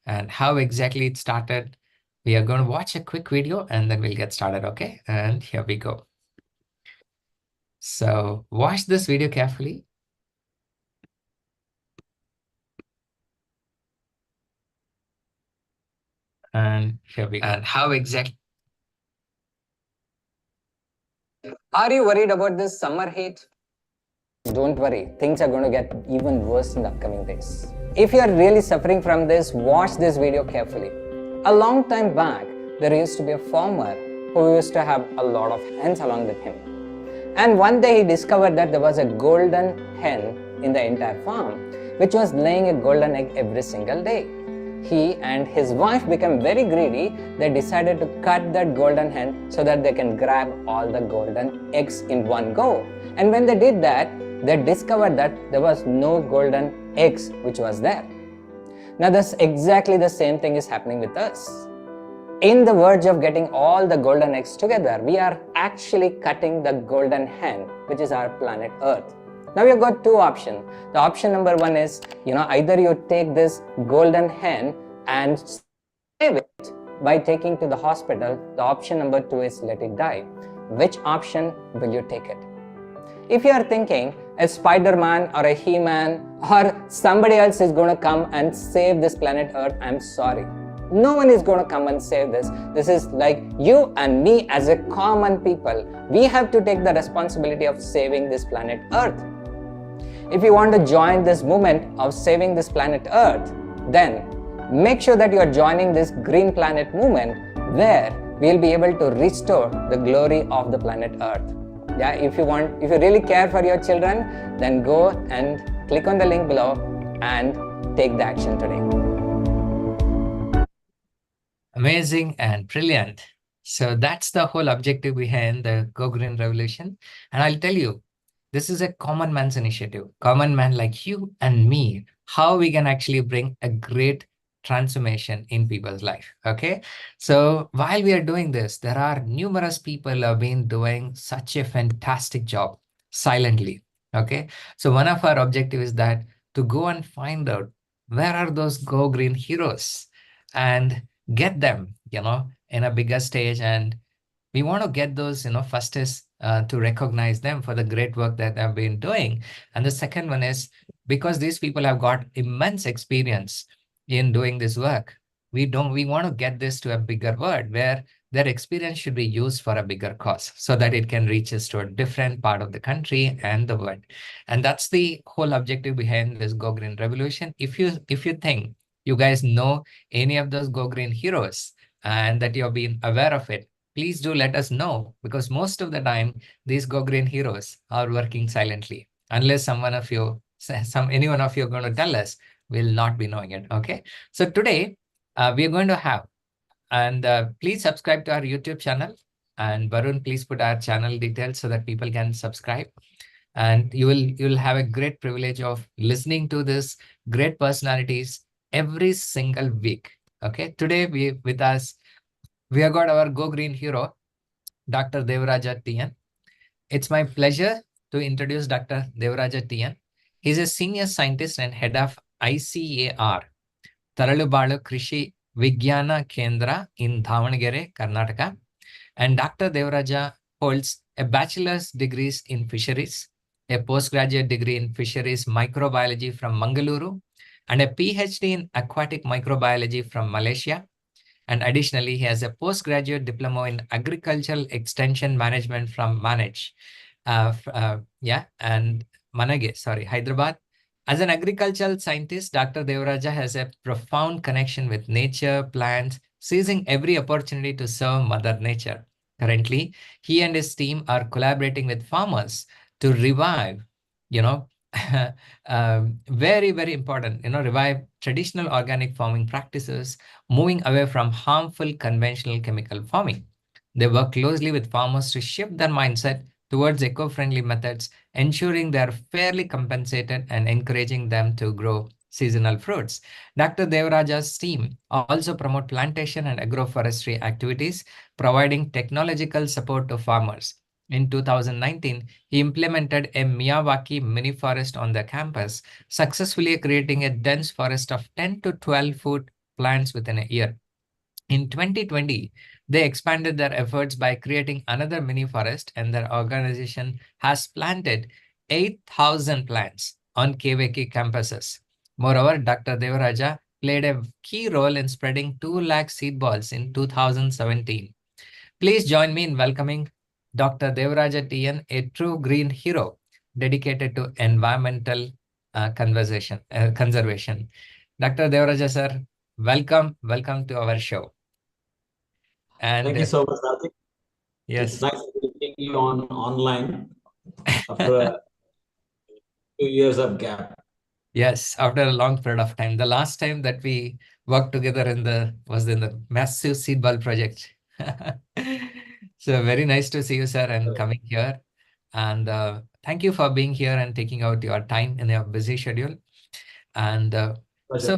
and how exactly it started. We are going to watch a quick video and then we'll get started, okay? And here we go. So watch this video carefully. And here we go. And how exactly? Are you worried about this summer heat? Don't worry, things are going to get even worse in the upcoming days. If you are really suffering from this, watch this video carefully. A long time back, there used to be a farmer who used to have a lot of hens along with him. And one day he discovered that there was a golden hen in the entire farm, which was laying a golden egg every single day. He and his wife became very greedy. They decided to cut that golden hen so that they can grab all the golden eggs in one go. And when they did that, they discovered that there was no golden eggs which was there. Now that's exactly the same thing is happening with us. In the verge of getting all the golden eggs together, we are actually cutting the golden hen, which is our planet Earth. Now you've got two options. The option number one is, either you take this golden hen and save it by taking to the hospital. The option number two is let it die. Which option will you take it? If you are thinking a Spider-Man or a He-Man or somebody else is going to come and save this planet Earth, I'm sorry. No one is going to come and save this. This is like you and me as a common people. We have to take the responsibility of saving this planet Earth. If you want to join this movement of saving this planet Earth, then make sure that you are joining this Green Planet movement where we'll be able to restore the glory of the planet Earth. Yeah, if you really care for your children, then go and click on the link below and take the action today. Amazing and brilliant. So that's the whole objective behind the Go Green Revolution. And I'll tell you, this is a common man's initiative, common man like you and me, how we can actually bring a great transformation in people's life. Okay. So while we are doing this, there are numerous people who have been doing such a fantastic job silently. Okay. So one of our objectives is that to go and find out where are those Go Green heroes and get them, in a bigger stage. And we want to get those, first is to recognize them for the great work that they've been doing. And the second one is because these people have got immense experience in doing this work, we want to get this to a bigger world where their experience should be used for a bigger cause so that it can reach us to a different part of the country and the world. And that's the whole objective behind this Go Green Revolution. If you think you guys know any of those Go Green heroes and that you've been aware of it, please do let us know, because most of the time these Go Green heroes are working silently. Unless any one of you are going to tell us, we'll not be knowing it. Okay. So today we are going to have, and please subscribe to our YouTube channel. And Varun, please put our channel details so that people can subscribe. And you'll have a great privilege of listening to this great personalities every single week. Okay. Today we have got our Go Green hero, Dr. Devaraja TN. It's my pleasure to introduce Dr. Devaraja TN. He's a senior scientist and head of ICAR, Taralubalu Krishi Vigyana Kendra in Davanagere, Karnataka. And Dr. Devaraja holds a bachelor's degree in fisheries, a postgraduate degree in fisheries microbiology from Mangaluru, and a PhD in aquatic microbiology from Malaysia. And additionally, he has a postgraduate diploma in agricultural extension management from Manage, and Manage, Hyderabad. As an agricultural scientist, Dr. Devaraja has a profound connection with nature, plants, seizing every opportunity to serve Mother Nature. Currently, he and his team are collaborating with farmers to revive, very, very important, revive traditional organic farming practices, moving away from harmful conventional chemical farming. They work closely with farmers to shift their mindset towards eco-friendly methods, ensuring they are fairly compensated and encouraging them to grow seasonal fruits. Dr. Devaraja's team also promote plantation and agroforestry activities, providing technological support to farmers. In 2019, he implemented a Miyawaki mini forest on the campus, successfully creating a dense forest of 10 to 12-foot plants within a year. In 2020, they expanded their efforts by creating another mini forest, and their organization has planted 8,000 plants on KVK campuses. Moreover, Dr. Devaraja played a key role in spreading 2 lakh seed balls in 2017. Please join me in welcoming Dr. Devaraja TN, a true green hero dedicated to environmental conservation. Dr. Devaraja sir, welcome to our show. Thank you And so much, Karthik. It's yes, nice meeting you on online after 2 years of gap. yes, after a long period of time. The last time that we worked together was in the massive seed ball project. So very nice to see you, sir, and coming here. And thank you for being here and taking out your time in your busy schedule. And Pleasure. so,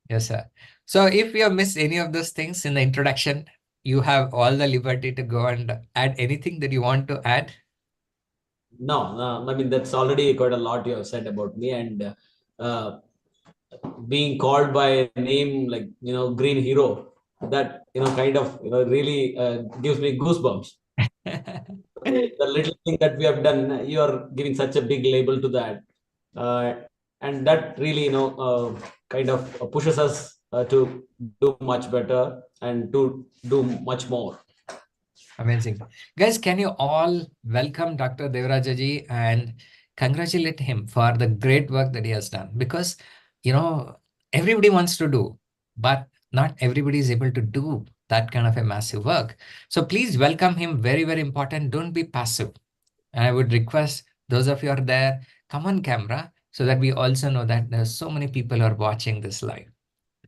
yes, sir. So if you have missed any of those things in the introduction, you have all the liberty to go and add anything that you want to add. No, no, I mean that's already quite a lot you have said about me, and uh, being called by a name like Green Hero, that kind of really gives me goosebumps. The little thing that we have done, you are giving such a big label to that, uh, and that really kind of pushes us to do much better and to do much more. Amazing. Guys, can you all welcome Dr. Devarajaji and congratulate him for the great work that he has done? Because, you know, everybody wants to do, but not everybody is able to do that kind of a massive work. So please welcome him. Very, very important. Don't be passive. And I would request those of you are there, come on camera so that we also know that there's so many people who are watching this live.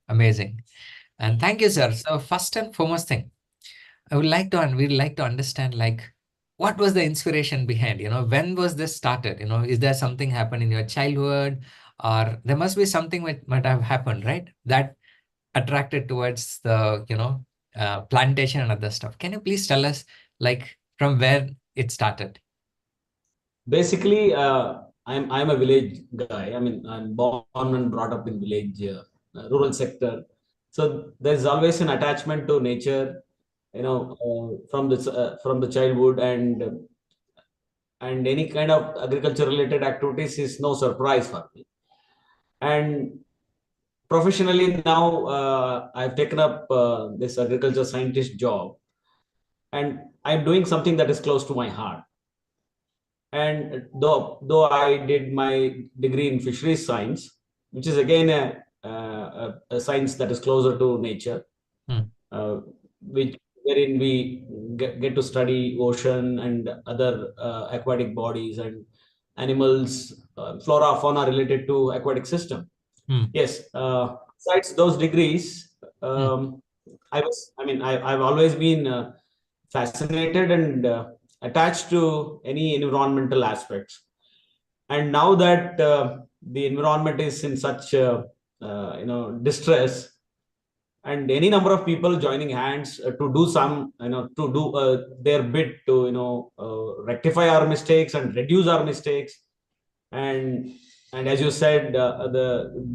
Amazing. And thank you, sir. So first and foremost thing, we'd like to understand like what was the inspiration behind, when was this started? Is there something happened in your childhood, or there must be something which might have happened, right? That attracted towards the, plantation and other stuff. Can you please tell us like from where it started? Basically, I'm a village guy. I mean, I'm born and brought up in village, rural sector. So there's always an attachment to nature, from the childhood, and any kind of agriculture related activities is no surprise for me. And professionally now, I've taken up this agriculture scientist job, and I'm doing something that is close to my heart. And though I did my degree in fisheries science, which is again a science that is closer to nature, Hmm. which wherein we get to study ocean and other aquatic bodies and animals, flora, fauna related to aquatic system. Hmm. Yes. Besides those degrees, Hmm. I've always been fascinated and attached to any environmental aspects. And now that the environment is in such distress, and any number of people joining hands to do some, to do their bit to rectify our mistakes and reduce our mistakes, and as you said, the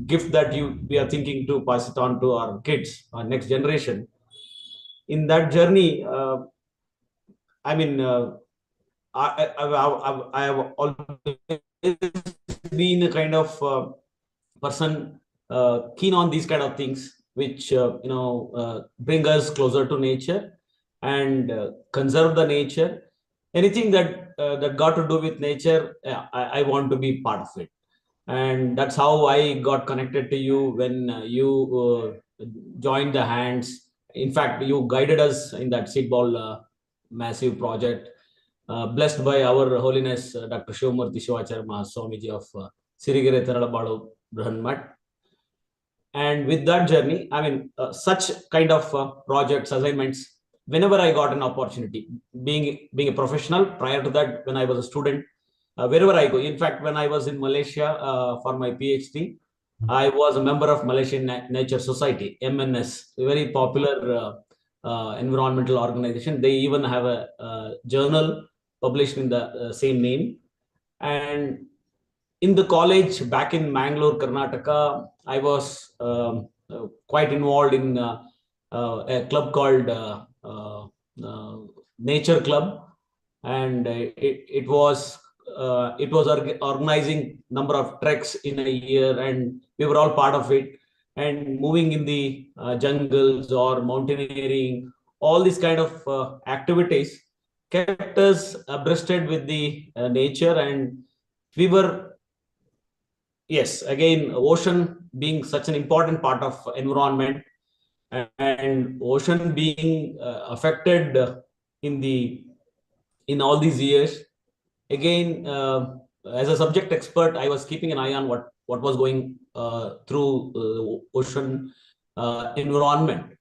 gift that we are thinking to pass it on to our kids, our next generation. In that journey, I mean, I have always been a kind of person keen on these kind of things, which bring us closer to nature and conserve the nature. Anything that got to do with nature, I want to be part of it, and that's how I got connected to you when you joined the hands. In fact, you guided us in that seedball massive project, blessed by our holiness Dr. Shivamurthy Shivacharya Mahaswamiji of Sirigere Teralabalu Brahanmat. And with that journey, such kind of projects, assignments, whenever I got an opportunity, being a professional, prior to that, when I was a student, wherever I go. In fact, when I was in Malaysia for my PhD, I was a member of Malaysian Nature Society, MNS, a very popular environmental organization. They even have a journal published in the same name. And in the college back in Mangalore, Karnataka, I was quite involved in a club called uh, Nature Club, and it was organizing number of treks in a year, and we were all part of it. And moving in the jungles or mountaineering, all these kind of activities kept us abreasted with the nature. And we were, yes, again, ocean being such an important part of environment, and ocean being affected in the in all these years. Again, as a subject expert, I was keeping an eye on what was going through ocean environment.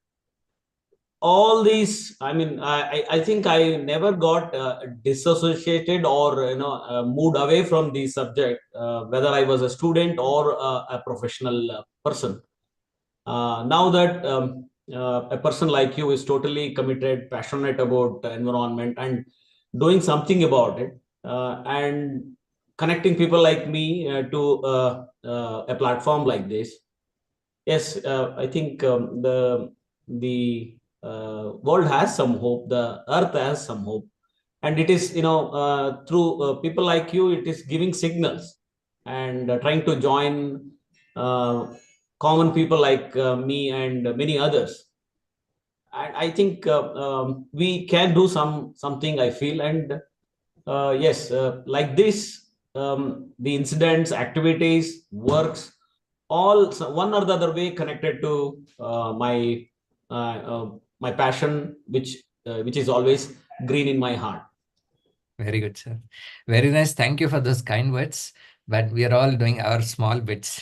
All these, I mean, I think I never got disassociated or moved away from the subject, whether I was a student or a professional person. Now that a person like you is totally committed, passionate about the environment and doing something about it, and connecting people like me to a platform like this, yes, I think the world has some hope, the earth has some hope, and it is, through people like you, it is giving signals and trying to join uh, common people like me and many others. And I think we can do something, I feel. And yes, like this, the incidents, activities, works, all one or the other way connected to my passion, which is always green in my heart. Very good, sir. Very nice. Thank you for those kind words. But we are all doing our small bits.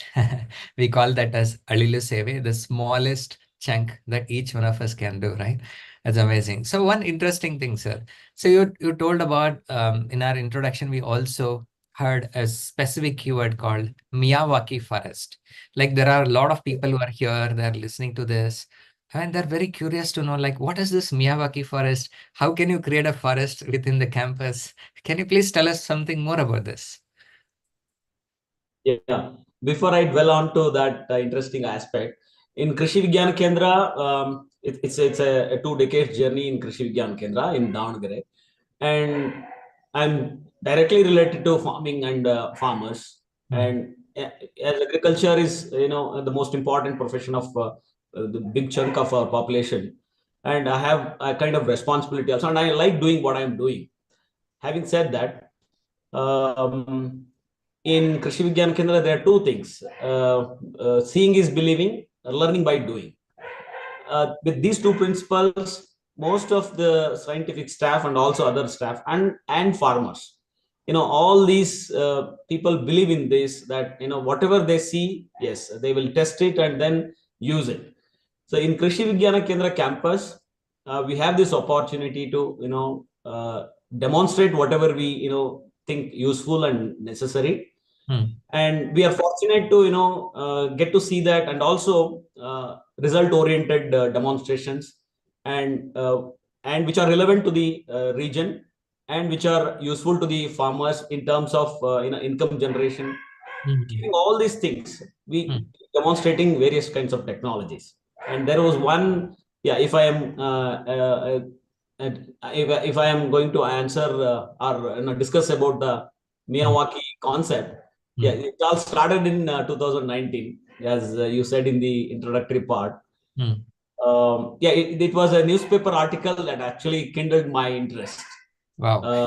We call that as Alilu Seve, the smallest chunk that each one of us can do, right? That's amazing. So one interesting thing, sir. So you told about in our introduction, we also heard a specific keyword called Miyawaki forest. Like there are a lot of people who are here, they're listening to this, and they're very curious to know, like, what is this Miyawaki forest? How can you create a forest within the campus? Can you please tell us something more about this? Yeah. Before I dwell on to that interesting aspect, in Krishi Vigyan Kendra, it's a 2 decade journey in Krishi Vigyan Kendra in Davangere, and I'm directly related to farming and farmers. Mm, And as agriculture is, the most important profession of the big chunk of our population, and I have a kind of responsibility also, and I like doing what I'm doing. Having said that, um, in Krishi Vigyan Kendra, there are two things. Seeing is believing, learning by doing. With these two principles, most of the scientific staff and also other staff and farmers, all these people believe in this, that, whatever they see, yes, they will test it and then use it. So in Krishi Vigyana Kendra campus, we have this opportunity to, demonstrate whatever we, think useful and necessary. mm, And we are fortunate to, get to see that, and also result oriented demonstrations, and and which are relevant to the region, and which are useful to the farmers in terms of income generation. mm, Keeping all these things, we mm, demonstrating various kinds of technologies. And there was one, yeah, if I am if I am going to answer or discuss about the mm, Miyawaki concept, yeah, mm, it all started in 2019, as you said in the introductory part. mm. Yeah, it was a newspaper article that actually kindled my interest. Wow. Uh,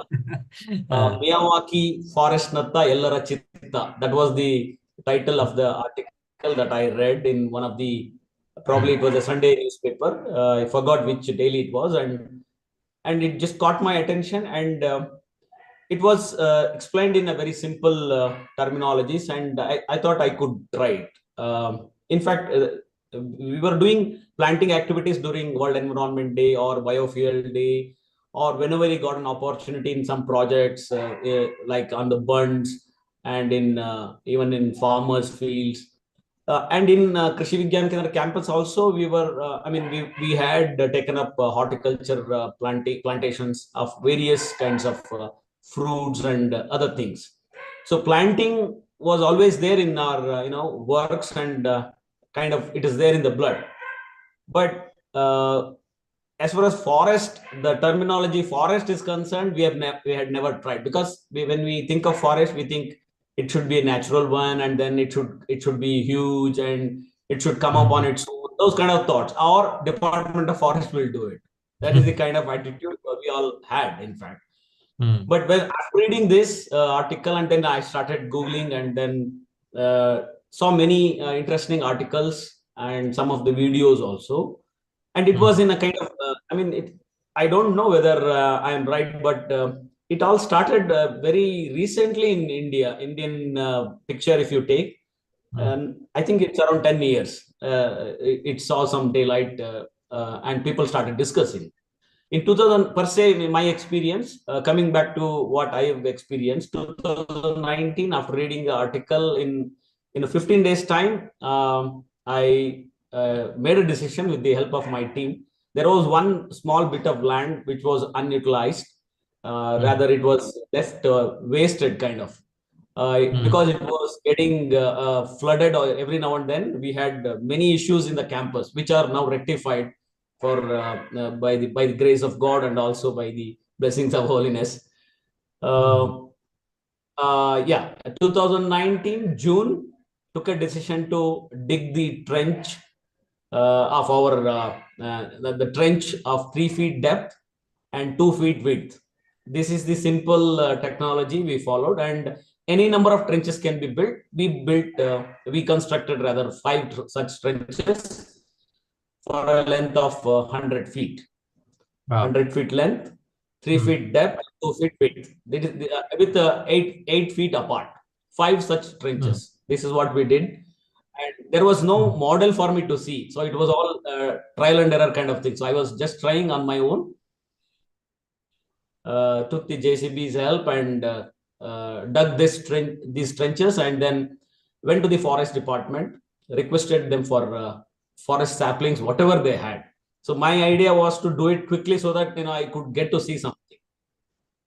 Miyawaki Forest Natta Ellara Chitta. That was the title of the article that I read in one of the, probably it was a Sunday newspaper. I forgot which daily it was, and it just caught my attention. And it was explained in a very simple terminologies, and I thought I could try it. In fact, we were doing planting activities during World Environment Day or Biofuel Day, or whenever we got an opportunity in some projects, like on the bunds and in even in farmers' fields. And in Krishi Vigyan Kendra campus also, we were, we had taken up horticulture plantations of various kinds of fruits and other things. So planting was always there in our, works, and kind of it is there in the blood. But as far as forest, the terminology forest is concerned, we had never tried, because when we think of forest, we think it should be a natural one, and then it should be huge, and it should come up on its own. Those kind of thoughts. Our Department of Forest will do it. That is the kind of attitude we all had, in fact. But when after reading this article, and then I started Googling, and then saw many interesting articles and some of the videos also. And it was in a kind of, I don't know whether I am right, but it all started very recently in India, Indian picture, if you take. I think it's around 10 years. It saw some daylight, and people started discussing in 2000 per se. In my experience, coming back to what I have experienced, 2019, after reading the article, in a 15 days time, I made a decision with the help of my team. There was one small bit of land which was unutilized. Rather, it was left wasted, kind of, because it was getting flooded every now and then. We had many issues in the campus, which are now rectified for by the grace of God, and also by the blessings of holiness. Yeah, 2019 June, took a decision to dig the trench of our the trench of 3 feet depth and 2 feet width. This is the simple technology we followed, and any number of trenches can be built. We constructed rather 5 such trenches for a length of 100 feet. Wow. 100 feet length, 3 feet depth, 2 feet width. With 8 feet apart, 5 such trenches. This is what we did. And there was no model for me to see. So it was all trial and error kind of thing. So I was just trying on my own. Took the JCB's help, and dug these trenches, and then went to the forest department, requested them for forest saplings, whatever they had. So my idea was to do it quickly, so that I could get to see something.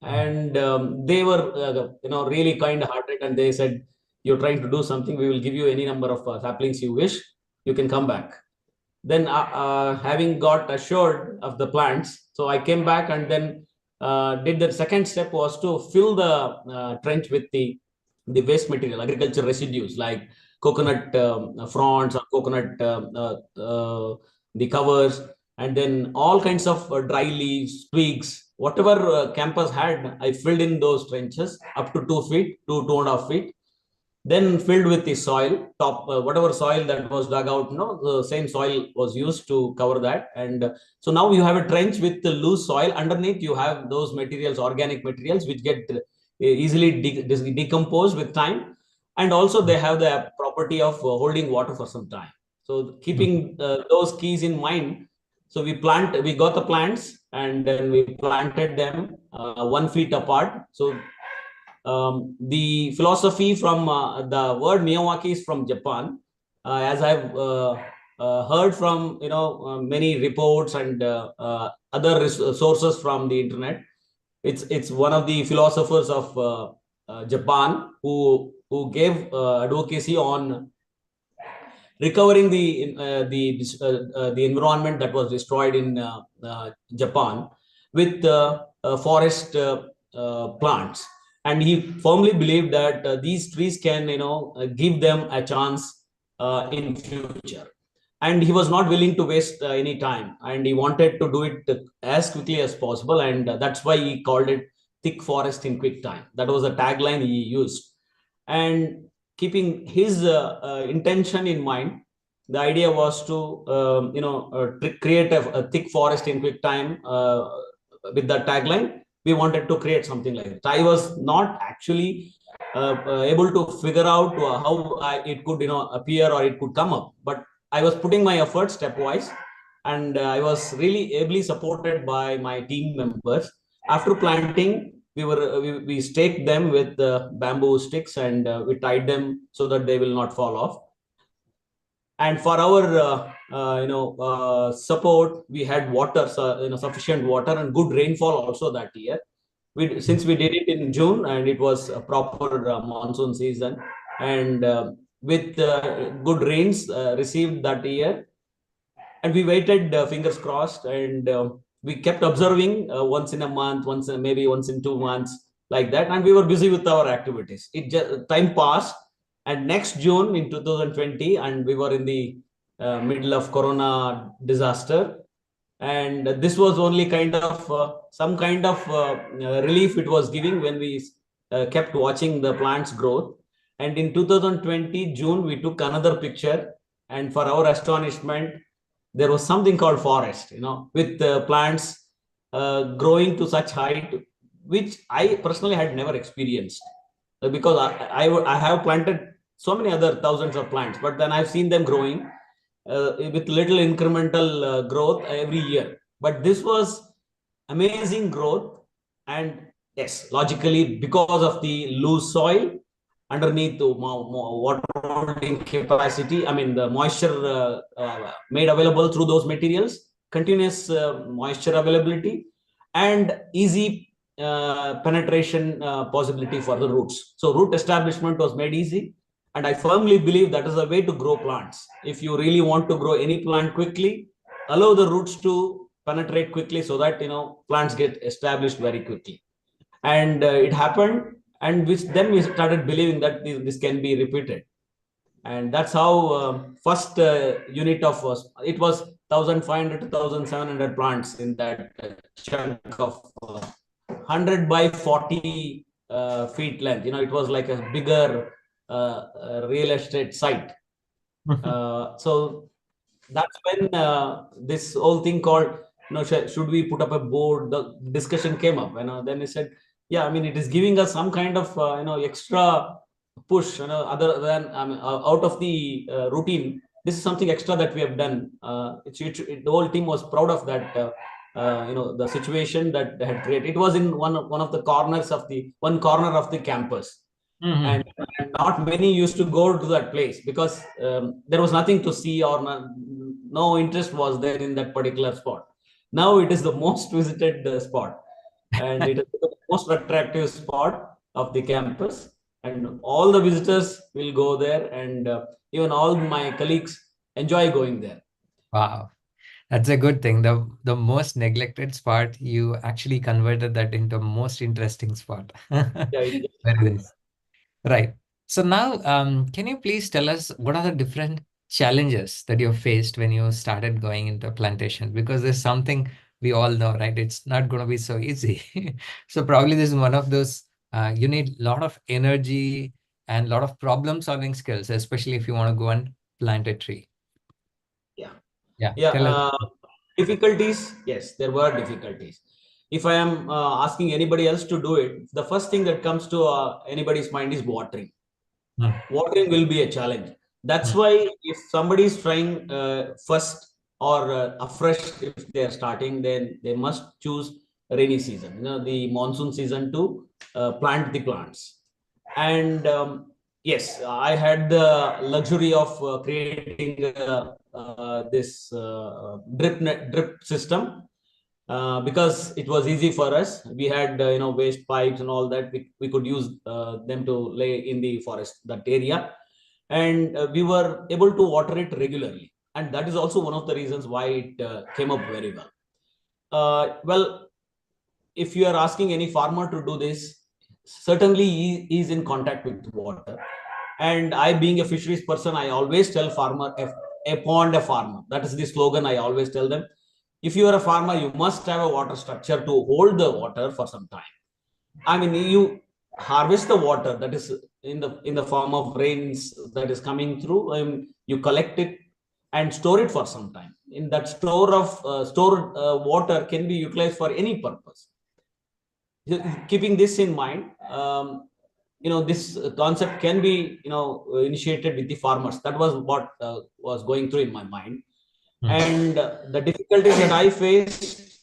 And they were really kind-hearted, and they said, "You're trying to do something. We will give you any number of saplings you wish. You can come back." Then having got assured of the plants, so I came back, and then did the second step was to fill the trench with the waste material, agriculture residues like coconut fronds, or coconut the covers, and then all kinds of dry leaves, twigs, whatever campus had. I filled in those trenches up to 2 feet to 2.5 feet. Then filled with the soil, whatever soil that was dug out, the same soil was used to cover that. And so now you have a trench with the loose soil. Underneath, you have those materials, organic materials, which get easily decomposed with time. And also they have the property of holding water for some time. So keeping those keys in mind, so we got the plants, and then we planted them 1 feet apart. So the philosophy from the word Miyawaki is from Japan. As I've heard from many reports and other sources from the internet, it's one of the philosophers of Japan who gave advocacy on recovering the environment that was destroyed in Japan with forest plants. And he firmly believed that these trees can give them a chance in future. And he was not willing to waste any time, and he wanted to do it as quickly as possible. And that's why he called it thick forest in quick time. That was the tagline he used. And keeping his intention in mind, the idea was to create a thick forest in quick time. With that tagline, we wanted to create something like that. I was not actually able to figure out how it could appear, or it could come up, but I was putting my efforts stepwise, and I was really ably supported by my team members. After planting, we staked them with bamboo sticks, and we tied them so that they will not fall off. And for our support, we had water, sufficient water and good rainfall also that year. Since we did it in June and it was a proper monsoon season, and with good rains received that year, and we waited, fingers crossed, and we kept observing once in a month, maybe once in 2 months, like that, and we were busy with our activities. Time passed, and next June in 2020, and we were in the middle of Corona disaster, and this was only kind of some kind of relief it was giving when we kept watching the plants growth. And in 2020 June, we took another picture, and for our astonishment, there was something called forest, with plants growing to such height, which I personally had never experienced. Because I have planted so many other thousands of plants, but then I've seen them growing with little incremental growth every year. But this was amazing growth, and yes, logically, because of the loose soil underneath the water holding capacity, I mean the moisture made available through those materials, continuous moisture availability, and easy penetration possibility for the roots. So root establishment was made easy, and I firmly believe that is the way to grow plants. If you really want to grow any plant quickly, allow the roots to penetrate quickly so that plants get established very quickly. And it happened, and then we started believing that this can be repeated. And that's how first unit of it was 1500 to 1700 plants in that chunk of 100 by 40 feet length. It was like a bigger real estate site. So that's when this whole thing called, should we put up a board? The discussion came up, then he said, yeah, I mean, it is giving us some kind of, extra push, other than, out of the routine. This is something extra that we have done. The whole team was proud of that, the situation that had created. It was in one of the corners of one corner of the campus. And not many used to go to that place because there was nothing to see, or no interest was there in that particular spot. Now it is the most visited spot, and it is the most attractive spot of the campus, and all the visitors will go there, and even all my colleagues enjoy going there. Wow. That's a good thing. The most neglected spot, you actually converted that into most interesting spot. Yeah, Very nice. Right. So now, can you please tell us what are the different challenges that you faced when you started going into plantation? Because there's something we all know, right? It's not going to be so easy. So probably this is one of those, you need a lot of energy and a lot of problem solving skills, especially if you want to go and plant a tree. yeah. Yeah. Yeah, Tell us. difficulties. Yes, there were difficulties. If I am asking anybody else to do it, the first thing that comes to anybody's mind is watering. Hmm. Watering will be a challenge. That's Hmm. why if somebody is trying first or afresh, if they are starting, then they must choose rainy season, the monsoon season to plant the plants. And yes, I had the luxury of creating this drip system because it was easy for us. We had waste pipes and all that. We could use them to lay in the forest, that area, and we were able to water it regularly. And that is also one of the reasons why it came up very well. Well, if you are asking any farmer to do this, certainly he is in contact with water. And I, being a fisheries person, I always tell farmer, a pond, a farmer. That is the slogan I always tell them. If you are a farmer, you must have a water structure to hold the water for some time. I mean, you harvest the water that is in the form of rains that is coming through. You collect it and store it for some time. In that stored water can be utilized for any purpose. Keeping this in mind, this concept can be initiated with the farmers. That was what was going through in my mind. And the difficulties that I faced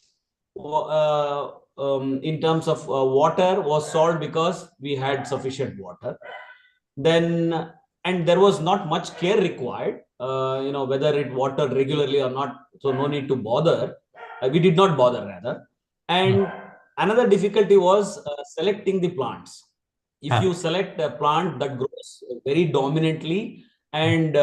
in terms of water was solved because we had sufficient water. Then and there was not much care required, whether it watered regularly or not, so no need to bother. We did not bother rather. And another difficulty was selecting the plants. If you select a plant that grows very dominantly and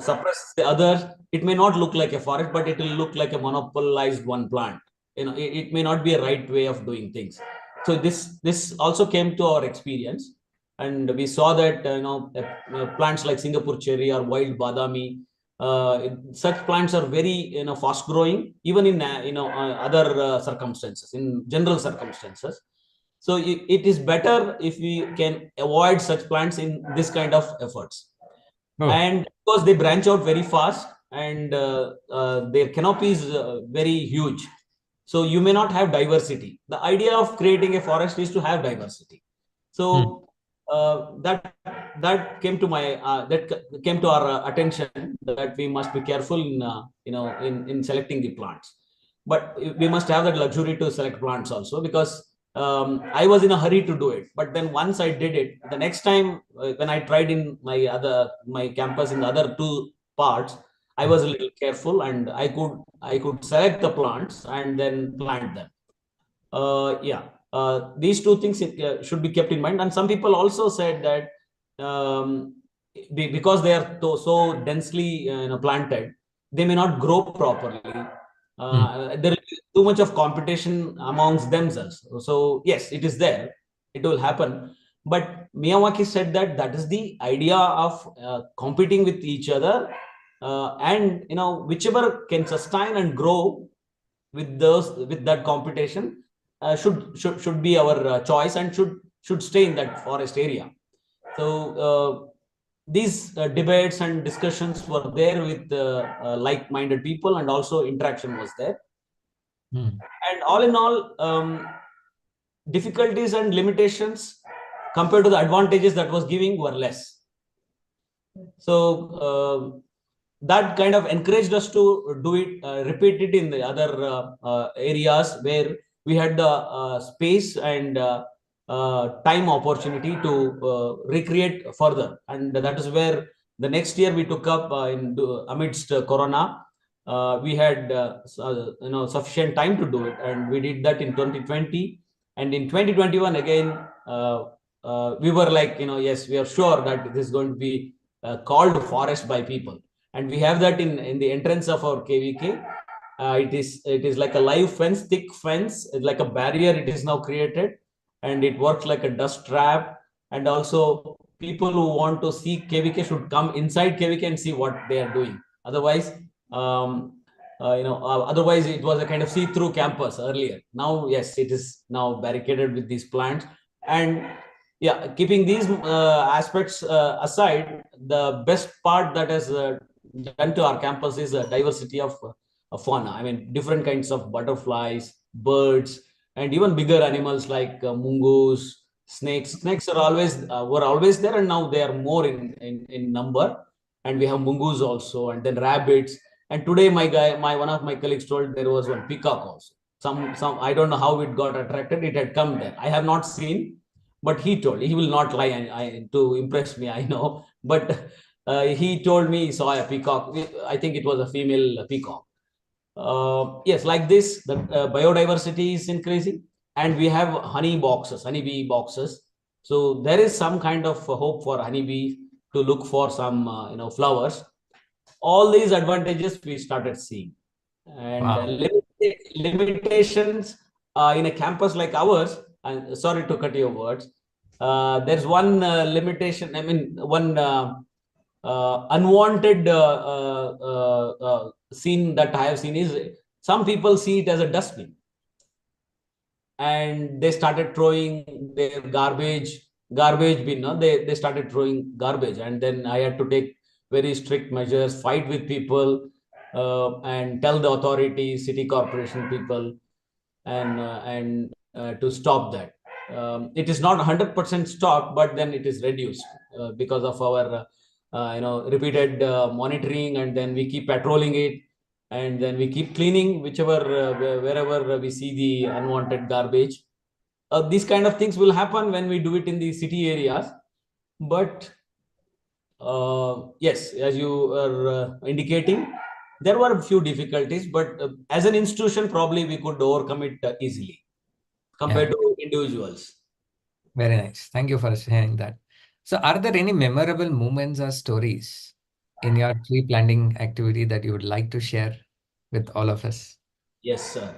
suppress the others, it may not look like a forest, but it will look like a monopolized one plant. It may not be a right way of doing things. So this also came to our experience, and we saw that plants like Singapore cherry or wild badami, such plants are very fast growing, even in other circumstances, in general circumstances. So it is better if we can avoid such plants in this kind of efforts. And because they branch out very fast, and their canopy is very huge, so you may not have diversity. The idea of creating a forest is to have diversity. So that came to our attention, that we must be careful in selecting the plants. But we must have that luxury to select plants also, because I was in a hurry to do it. But then once I did it, the next time when I tried in my campus in the other two parts, I was a little careful, and I could select the plants and then plant them. These two things should be kept in mind. And some people also said that because they are so densely planted, they may not grow properly. There is too much of competition amongst themselves. So yes, it is there, it will happen. But Miyawaki said that that is the idea of competing with each other, and whichever can sustain and grow with that competition should be our choice, and should stay in that forest area. So these debates and discussions were there with like-minded people, and also interaction was there. And all in all, difficulties and limitations compared to the advantages that was giving were less. So that kind of encouraged us to do it, repeat it in the other areas where we had the space and time opportunity to recreate further. And that is where the next year we took up amidst Corona. We had sufficient time to do it, and we did that in 2020. And in 2021 again, we were like, yes, we are sure that this is going to be called forest by people. And we have that in the entrance of our KVK. It is like a live fence, thick fence, like a barrier. It is now created, and it works like a dust trap. And also, people who want to see KVK should come inside KVK and see what they are doing. Otherwise, otherwise it was a kind of see-through campus earlier. Now, yes, it is now barricaded with these plants. And yeah, keeping these aspects aside, the best part that has done to our campus is a diversity of fauna. I mean, different kinds of butterflies, birds, and even bigger animals like mungus, snakes. Snakes were always there, and now they are more in number. And we have mungus also, and then rabbits. And today, one of my colleagues told there was one peacock also. Some I don't know how it got attracted. It had come there. I have not seen, but he told, he will not lie to impress me, I know. But he told me he saw a peacock. I think it was a female peacock. Yes, like this, the biodiversity is increasing, and we have honeybee boxes. So there is some kind of hope for honeybee to look for some flowers. All these advantages we started seeing. And limitations in a campus like ours, and sorry to cut your words, there's one limitation. I mean, one unwanted scene that I have seen is, some people see it as a dustbin, and they started throwing their garbage bin. No? They started throwing garbage, and then I had to take very strict measures, fight with people, and tell the authorities, city corporation people, and to stop that. It is not 100% stopped, but then it is reduced because of our repeated monitoring, and then we keep patrolling it, and then we keep cleaning wherever we see the unwanted garbage. These kind of things will happen when we do it in the city areas. But Yes, as you are indicating, there were a few difficulties, but as an institution, probably we could overcome it easily Yeah, compared to individuals. very nice. Thank you for sharing that. So, are there any memorable moments or stories in your tree planting activity that you would like to share with all of us? Yes, sir.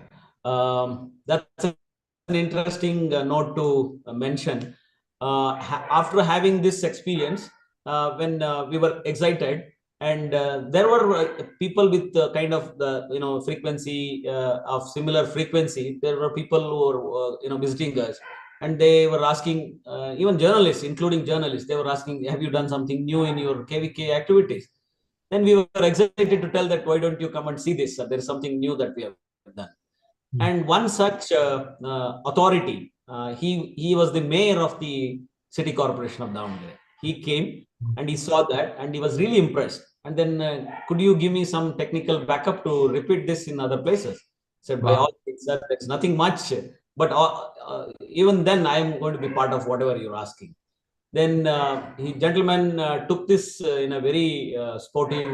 That's an interesting note to mention. After having this experience, when we were excited, and there were people with kind of the frequency of similar frequency. There were people who were visiting us, and they were asking, even journalists, including journalists, they were asking, "Have you done something new in your KVK activities?" Then we were excited to tell that, why don't you come and see this? There is something new that we have done. Mm. And one such authority, he was the mayor of the city corporation of Davangere. He came and he saw that and he was really impressed. And then, could you give me some technical backup to repeat this in other places? I said, by Wow. all means, sir, there's nothing much, but even then, I am going to be part of whatever you're asking. Then he gentleman took this in a very sportive.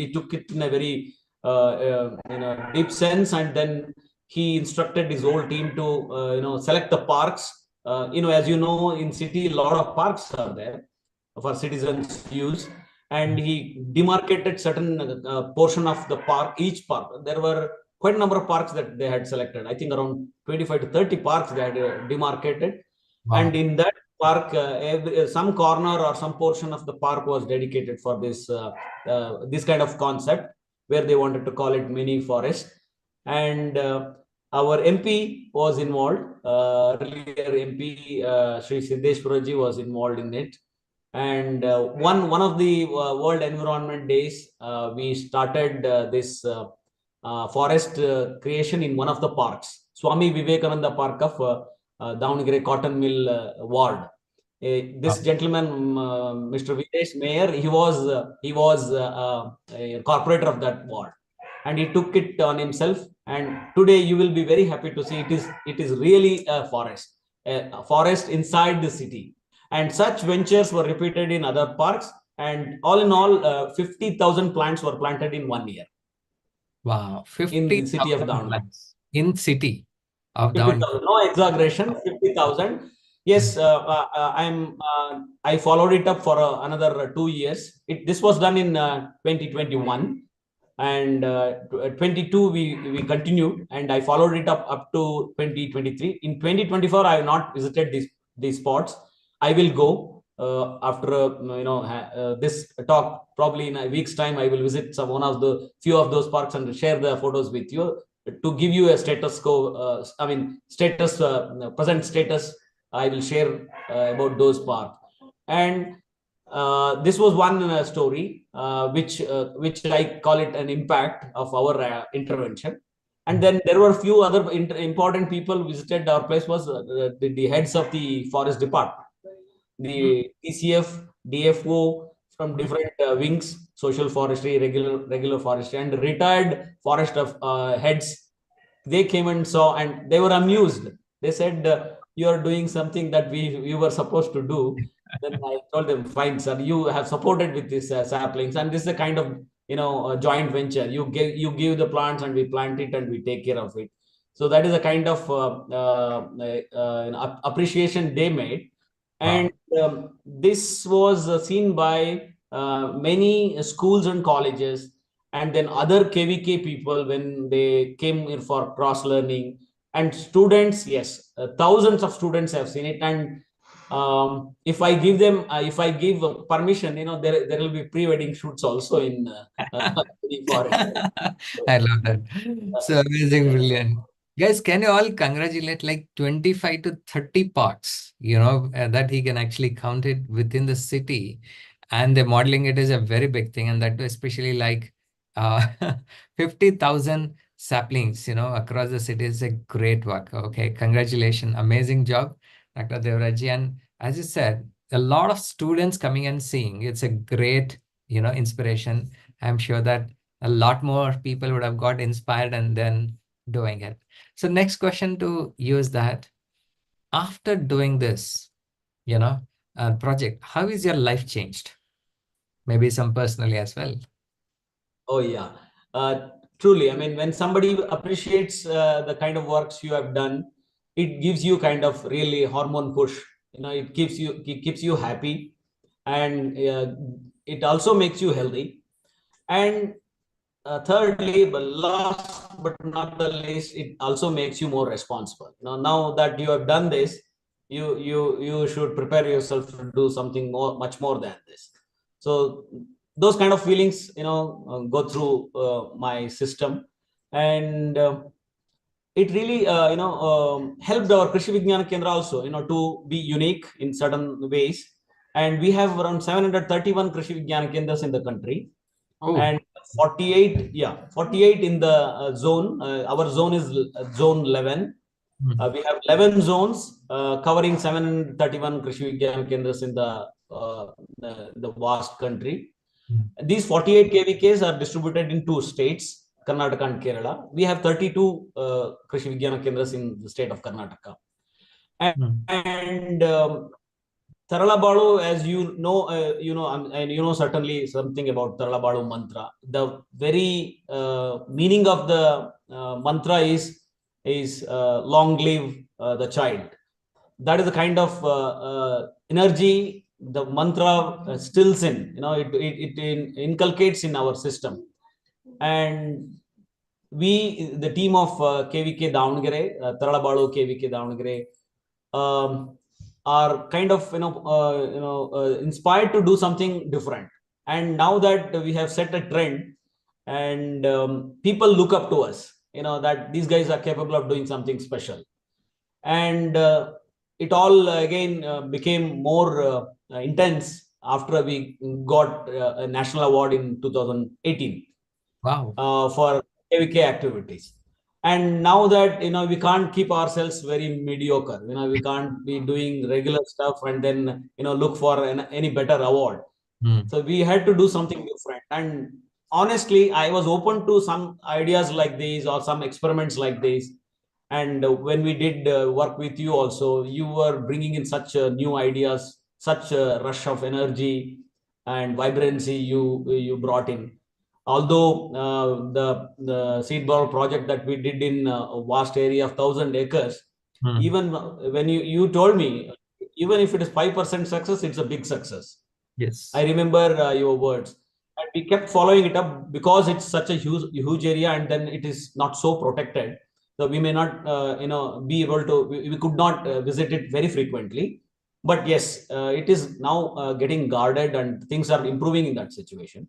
He took it in a very deep sense, and then he instructed his whole team to select the parks. As you know, in city, a lot of parks are there for citizens use, and he demarcated certain portion of the park. Each park, there were quite a number of parks that they had selected. I think around 25 to 30 parks they had demarcated, and Wow. in that park, some corner or some portion of the park was dedicated for this kind of concept, where they wanted to call it mini forest. And our MP was involved. Earlier MP Sri Siddeshwaraji was involved in it. And one of the World Environment Days, we started this forest creation in one of the parks, Swami Vivekananda Park of Davangere Cotton Mill Ward. This Wow. gentleman, Mr. Videsh Mayor, he was a corporator of that ward, and he took it on himself. And today you will be very happy to see it is really a forest inside the city. And such ventures were repeated in other parks. And all in all, 50,000 plants were planted in 1 year Wow. in the city of 50,000 Davangere. plants in city of Down. 50,000, no exaggeration, 50,000. Yes, I followed it up for another 2 years. This was done in 2021, and 22 we continued, and I followed it up to 2023. In 2024, I have not visited these spots. I will go after this talk. Probably in a week's time, I will visit one of the few of those parks and share the photos with you to give you a status quo. Status, present status. I will share about those parts. And this was one story, which I call it an impact of our intervention. And then there were a few other important people visited our place. Was the heads of the forest department, the TCF, DFO from different wings, social forestry, regular forestry, and retired forest of heads. They came and saw, and they were amused. They said, "You are doing something that we were supposed to do." Then I told them, "Fine, sir. You have supported with these saplings, and this is a kind of a joint venture. You give the plants, and we plant it, and we take care of it." So that is a kind of appreciation they made. And Wow. this was seen by many schools and colleges, and then other KVK people when they came here for cross learning. And students, yes, thousands of students have seen it. And if I give permission, there will be pre-wedding shoots also in the forest. So, I love that. So amazing, brilliant. Guys, can you all congratulate like 25 to 30 parks, that he can actually count it within the city. And the modeling it is a very big thing. And that too, especially like uh, 50,000 saplings, across the city is a great work. Okay, congratulations. Amazing job, Dr. Devaraji. And as you said, a lot of students coming and seeing. It's a great, inspiration. I'm sure that a lot more people would have got inspired and then doing it. So next question to you is that after doing this, project, how is your life changed? maybe some personally as well. Oh yeah, truly. I mean, when somebody appreciates the kind of works you have done, it gives you kind of really hormone push. It keeps you happy, and it also makes you healthy. And thirdly, but last but not the least, it also makes you more responsible. Now that you have done this, you should prepare yourself to do something much more than this. So those kind of feelings, go through my system, and it really, helped our Krishi Vijnana Kendra also, to be unique in certain ways. And we have around 731 Krishi Vijnana Kendras in the country, Oh. and 48 in the zone. Our zone is zone 11. We have 11 zones covering 731 Krishi Vigyan Kendras in the vast country. These 48 KVKs are distributed in two states, Karnataka and Kerala. We have 32 Krishi Vigyan Kendras in the state of Karnataka. And Taralabalu, as and certainly something about Taralabalu mantra. The very meaning of the mantra is long live the child. That is the kind of energy the mantra stills in. It inculcates in our system. And the team of KVK Davangere, Taralabalu KVK Davangere, are kind of inspired to do something different. And now that we have set a trend, and people look up to us, that these guys are capable of doing something special. And it all again became more intense after we got a national award in 2018. Wow. For KVK activities. And now that we can't keep ourselves very mediocre, we can't be doing regular stuff and then look for any better award. So we had to do something different. And honestly, I was open to some ideas like these or some experiments like these. And when we did work with you also, you were bringing in such new ideas, such a rush of energy and vibrancy you brought in. Although the seed ball project that we did in a vast area of 1,000 acres, even when you told me, even if it is 5% success, it's a big success. Yes. I remember your words. And we kept following it up because it's such a huge area, and then it is not so protected. So we may not, be able to. We could not visit it very frequently. But yes, it is now getting guarded, and things are improving in that situation.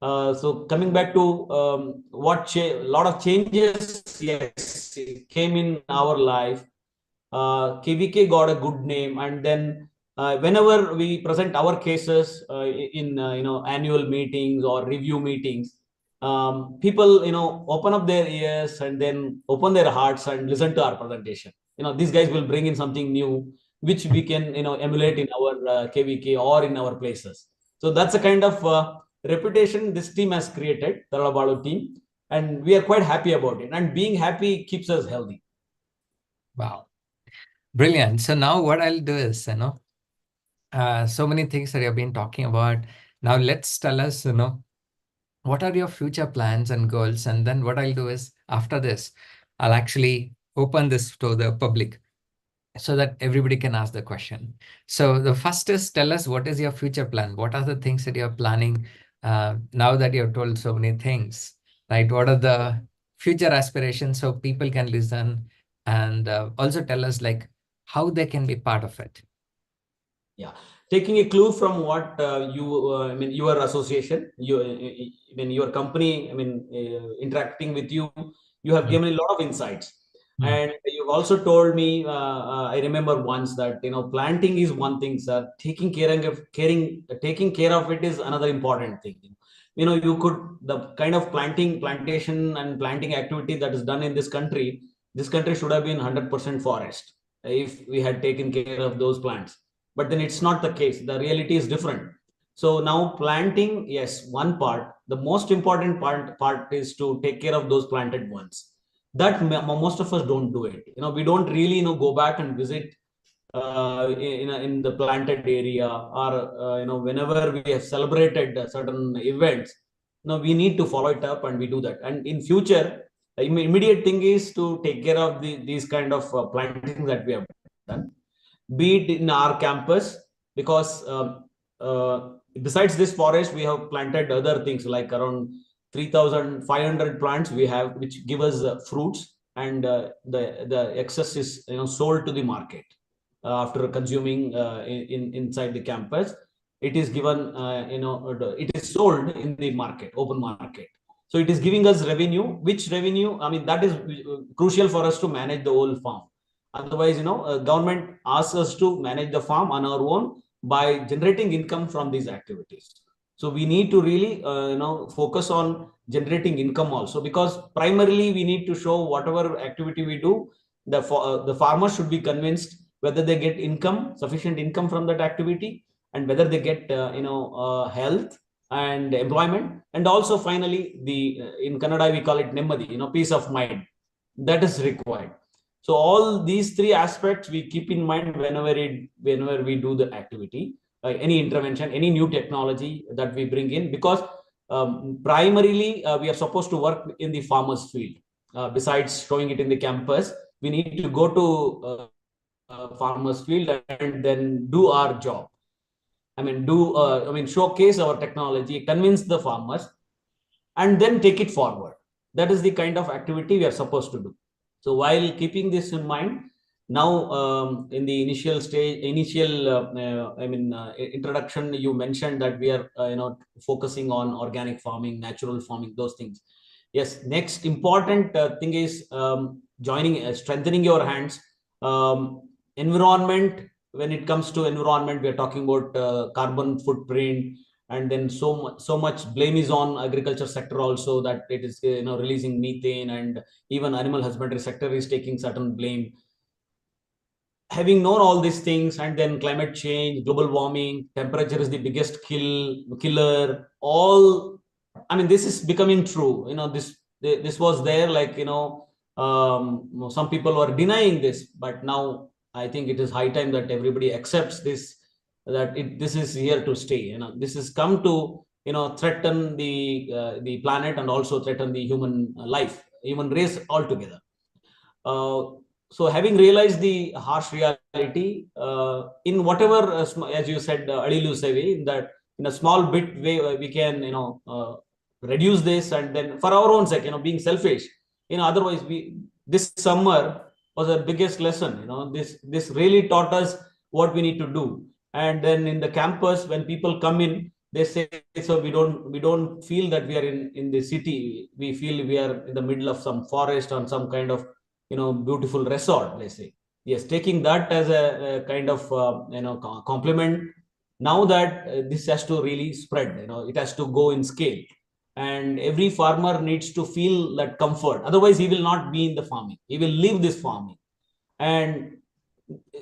So coming back to a lot of changes, yes, came in our life. KVK got a good name, and then whenever we present our cases in annual meetings or review meetings, people open up their ears and then open their hearts and listen to our presentation. These guys will bring in something new which we can emulate in our KVK or in our places. So that's a kind of reputation this team has created, the Taralabalu team, and we are quite happy about it. And being happy keeps us healthy. Wow. Brilliant. So now what I'll do is, so many things that you've been talking about. Now let's tell us, what are your future plans and goals? And then what I'll do is after this, I'll actually open this to the public so that everybody can ask the question. So the first is, tell us, what is your future plan? What are the things that you're planning now that you've told so many things, right? What are the future aspirations so people can listen, and also tell us like how they can be part of it? Yeah, taking a clue from what your association, your company, interacting with you, you have given a lot of insights. And you've also told me, I remember once that, planting is one thing, sir. Taking care of it is another important thing. The kind of plantation and planting activity that is done in this country should have been 100% forest if we had taken care of those plants. But then it's not the case. The reality is different. So now planting, yes, one part. The most important part is to take care of those planted ones. That most of us don't do it. We don't really go back and visit in the planted area, or whenever we have celebrated certain events, we need to follow it up, and we do that. And in future, the immediate thing is to take care of these kind of plantings that we have done, be it in our campus, because besides this forest, we have planted other things like around 3,500 plants we have, which give us fruits, and the excess is sold to the market after consuming inside the campus. It is given, it is sold in the market, open market. So it is giving us revenue, which revenue, I mean, that is crucial for us to manage the whole farm. Otherwise, government asks us to manage the farm on our own by generating income from these activities. So we need to really focus on generating income also, because primarily we need to show whatever activity we do, the farmer should be convinced whether they get income, sufficient income from that activity, and whether they get health and employment, and also finally the in Kannada we call it nemmadi, peace of mind, that is required. So all these three aspects we keep in mind whenever we do the activity, any intervention, any new technology that we bring in, because primarily we are supposed to work in the farmer's field. Besides showing it in the campus, we need to go to farmer's field and then do our job. Showcase our technology, convince the farmers, and then take it forward. That is the kind of activity we are supposed to do. So while keeping this in mind, now in the introduction, you mentioned that we are focusing on organic farming, natural farming, those things. Yes, next important thing is strengthening your hands. Environment, when it comes to environment, we are talking about carbon footprint, and then so much blame is on agriculture sector also, that it is releasing methane, and even animal husbandry sector is taking certain blame. Having known all these things, and then climate change, global warming, temperature is the biggest killer, all, I mean, this is becoming true. This was there, like, some people were denying this, but now I think it is high time that everybody accepts this, that this is here to stay. This has come to threaten the planet, and also threaten the human race altogether. So having realized the harsh reality, in whatever, as you said, Adilu Sevi, that in a small bit way we can reduce this, and then for our own sake, being selfish. Otherwise, this summer was the biggest lesson. This really taught us what we need to do. And then in the campus, when people come in, they say, so we don't feel that we are in the city. We feel we are in the middle of some forest, on some kind of beautiful resort, let's say. Yes, taking that as a kind of compliment. Now that this has to really spread, it has to go in scale, and every farmer needs to feel that comfort. Otherwise, he will not be in the farming, he will leave this farming. And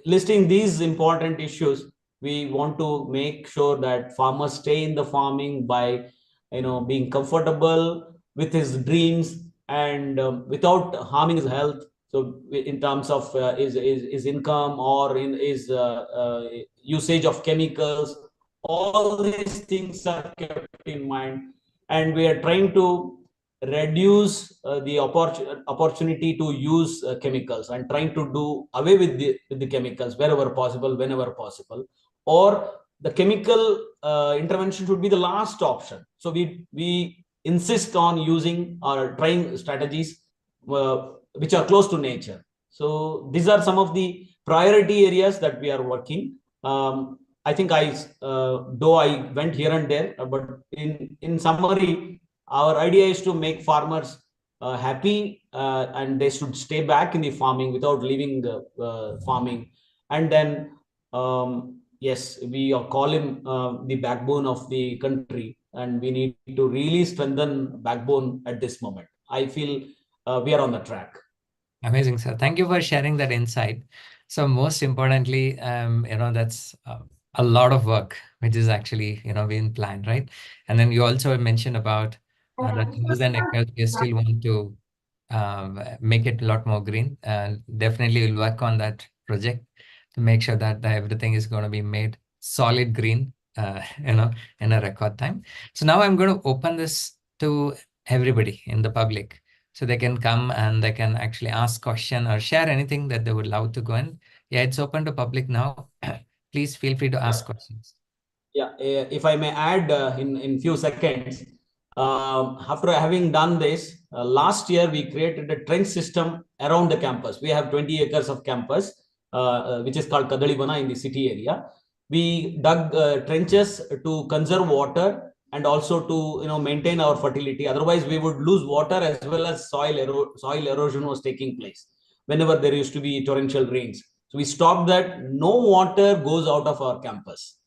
listing these important issues, we want to make sure that farmers stay in the farming by being comfortable with his dreams, and without harming his health. So in terms of his income, or in his usage of chemicals, all these things are kept in mind, and we are trying to reduce the opportunity to use chemicals, and trying to do away with the chemicals wherever possible, whenever possible, or the chemical intervention should be the last option. So we insist on using or trying strategies which are close to nature. So these are some of the priority areas that we are working. I think though I went here and there, but in summary, our idea is to make farmers happy, and they should stay back in the farming without leaving the farming. And then, yes, we call him the backbone of the country, and we need to really strengthen backbone at this moment. I feel we are on the track. Amazing, sir. Thank you for sharing that insight. So most importantly, that's a lot of work, which is actually, being planned, right? And then you also mentioned about the 1,000 acres, you still want to make it a lot more green. Definitely we'll work on that project. to make sure that everything is going to be made solid green, in a record time. So now I'm going to open this to everybody in the public, so they can come and they can actually ask question or share anything that they would love to go in. Yeah, it's open to public now. Please feel free to ask questions. Yeah, if I may add in few seconds, after having done this, last year we created a trench system around the campus. We have 20 acres of campus, which is called Kadalivana in the city area. We dug trenches to conserve water and also to maintain our fertility. Otherwise, we would lose water as well as soil erosion was taking place whenever there used to be torrential rains. So we stopped that. No water goes out of our campus,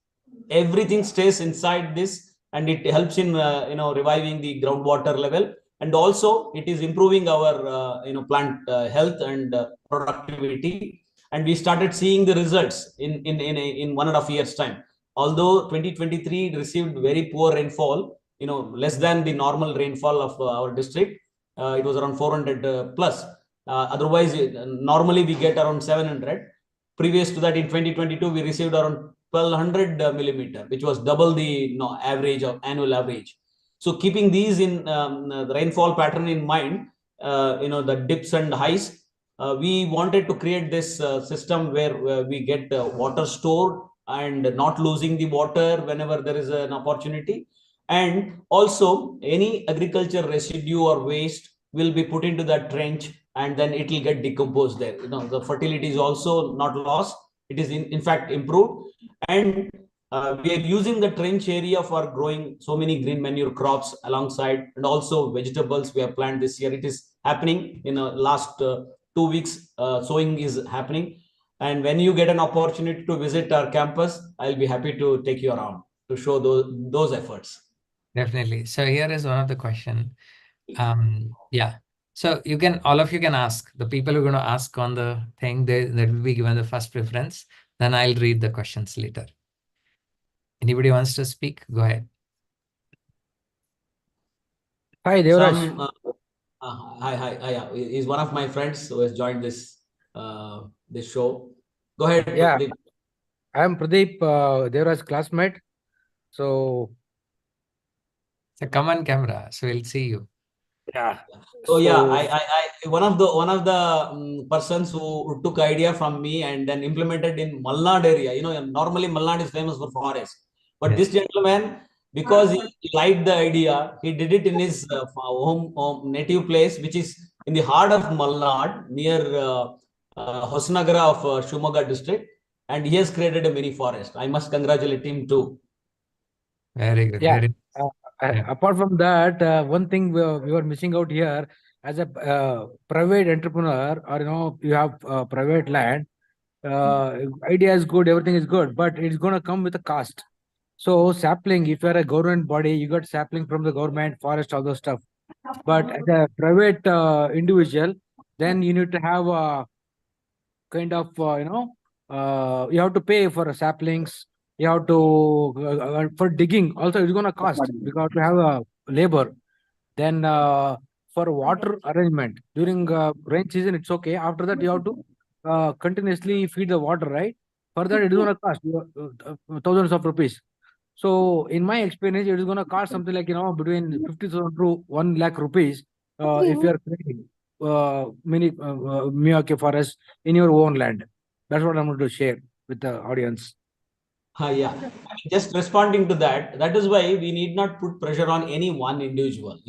everything stays inside this, and it helps in reviving the groundwater level, and also it is improving our plant health and productivity. And we started seeing the results in 1.5 years time. Although 2023 received very poor rainfall, less than the normal rainfall of our district, it was around 400 plus. Otherwise, normally we get around 700. Previous to that, in 2022, we received around 1200 millimeter, which was double the average of annual average. So keeping these in the rainfall pattern in mind, the dips and highs, we wanted to create this system where we get water stored and not losing the water whenever there is an opportunity. And also any agriculture residue or waste will be put into that trench, and then it will get decomposed there. The fertility is also not lost, it is in fact improved. And we are using the trench area for growing so many green manure crops alongside, and also vegetables we have planted this year. It is happening in the last 2 weeks. Sowing is happening, and when you get an opportunity to visit our campus, I'll be happy to take you around to show those efforts. Definitely. So here is one of the question. Yeah. So all of you can ask. The people who are going to ask on the thing, that will be given the first preference. Then I'll read the questions later. Anybody wants to speak? Go ahead. Hi, Devaraj. Hi. He's one of my friends who has joined this show. Go ahead. Yeah, Pradeep. I am Pradeep, Devaraj's classmate. So come on camera, so we'll see you. yeah. So yeah, I one of the persons who took idea from me and then implemented in Malnad area. Normally Malnad is famous for forest, but Yes. this gentleman, because he liked the idea, he did it in his home native place, which is in the heart of Malnad, near Hosnagara of Shumaga district, and he has created a mini forest. I must congratulate him too. Very good. Yeah. Very Yeah. Apart from that, one thing we were missing out here as a private entrepreneur, or you have private land. Idea is good, everything is good, but it's gonna come with a cost. So sapling, if you're a government body, you got sapling from the government, forest, all those stuff. But as a private individual, then you need to have a kind of you have to pay for saplings. You have to for digging also, it's going to cost because you have a labor. Then for water arrangement during rain season, it's okay. After that, you have to continuously feed the water, right? For that, it is going to cost you thousands of rupees. So in my experience, it is going to cost something like between 50,000 to 1 lakh rupees if you are creating mini Miyake forest in your own land. That's what I'm going to share with the audience. Yeah, just responding to that, that is why we need not put pressure on any one individual.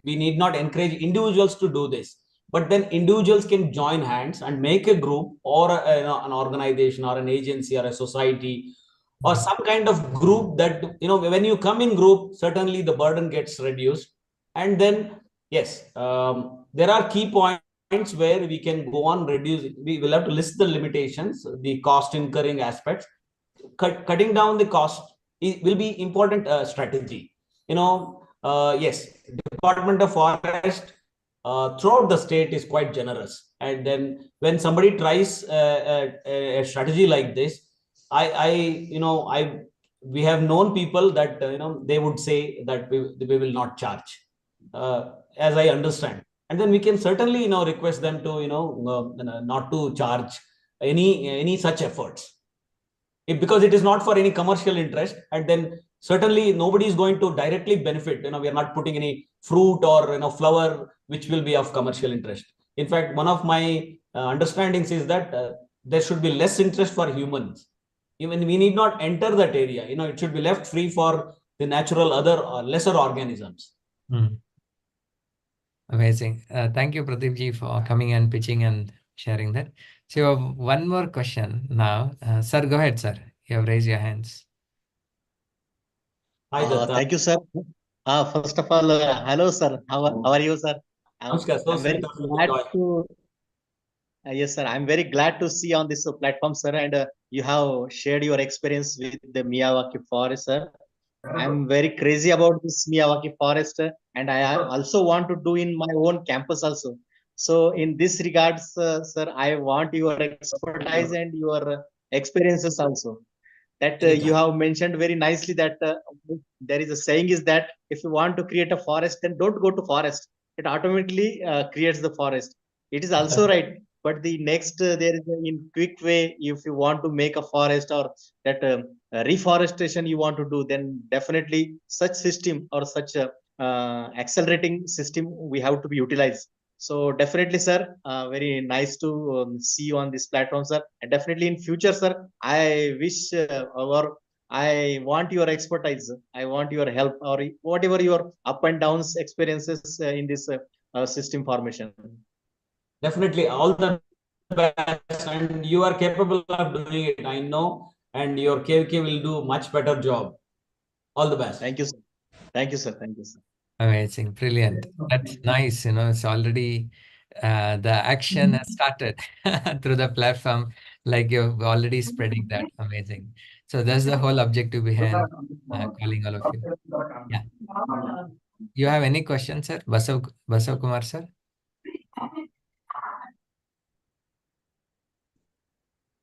We need not encourage individuals to do this, but then individuals can join hands and make a group, or an organization or an agency or a society or some kind of group that, when you come in group, certainly the burden gets reduced. And then, yes, there are key points where we can go on reducing. We will have to list the limitations, the cost incurring aspects. Cutting down the cost will be important strategy. Yes, Department of Forest throughout the state is quite generous, and then when somebody tries a strategy like this, we have known people that they would say that we will not charge, as I understand, and then we can certainly request them to not to charge any such efforts. Because it is not for any commercial interest, and then certainly nobody is going to directly benefit. We are not putting any fruit or flower which will be of commercial interest. In fact, one of my understandings is that there should be less interest for humans. Even we need not enter that area. It should be left free for the natural other lesser organisms. Amazing. Thank you, Pradeep ji, for coming and pitching and sharing that. So, one more question now. Sir, go ahead, sir. You have raised your hands. Hi, Datta. Thank you, sir. First of all, hello, sir. How are you, sir? Namaskar. So I'm very sweet of you to glad join. to, yes, sir. I'm very glad to see on this platform, sir. And you have shared your experience with the Miyawaki forest, sir. I'm very crazy about this Miyawaki forest, and I also want to do in my own campus also. So, in this regards, sir, I want your expertise and your experiences also. That you have mentioned very nicely that there is a saying is that if you want to create a forest, then don't go to forest. It automatically creates the forest. It is also right. But the next, there is in quick way, if you want to make a forest or that reforestation you want to do, then definitely such system or such a accelerating system we have to be utilized. So definitely, sir, very nice to see you on this platform, sir. And definitely in future, sir, I wish I want your expertise. I want your help or whatever your up and downs experiences in this system formation. Definitely, all the best, and you are capable of doing it. I know, and your KVK will do much better job. All the best. Thank you, sir. Thank you, sir. Thank you, sir. Amazing. Brilliant. That's nice. It's already the action has started through the platform, like you're already spreading that. Amazing. So that's the whole objective behind calling all of you. Yeah. You have any questions, sir? Basav Kumar, sir?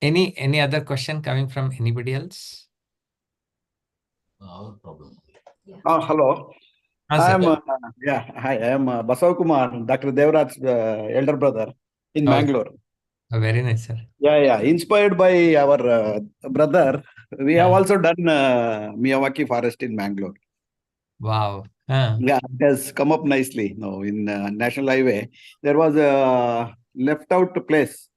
Any other question coming from anybody else? No problem. Hello. I am, hi, I am Basav Kumar, Dr. Devaraj's elder brother in Oh, Mangalore. very nice, sir. Yeah. Inspired by our brother, we have also done Miyawaki Forest in Mangalore. Wow. Yeah, it has come up nicely. No, in National Highway, there was a left out place,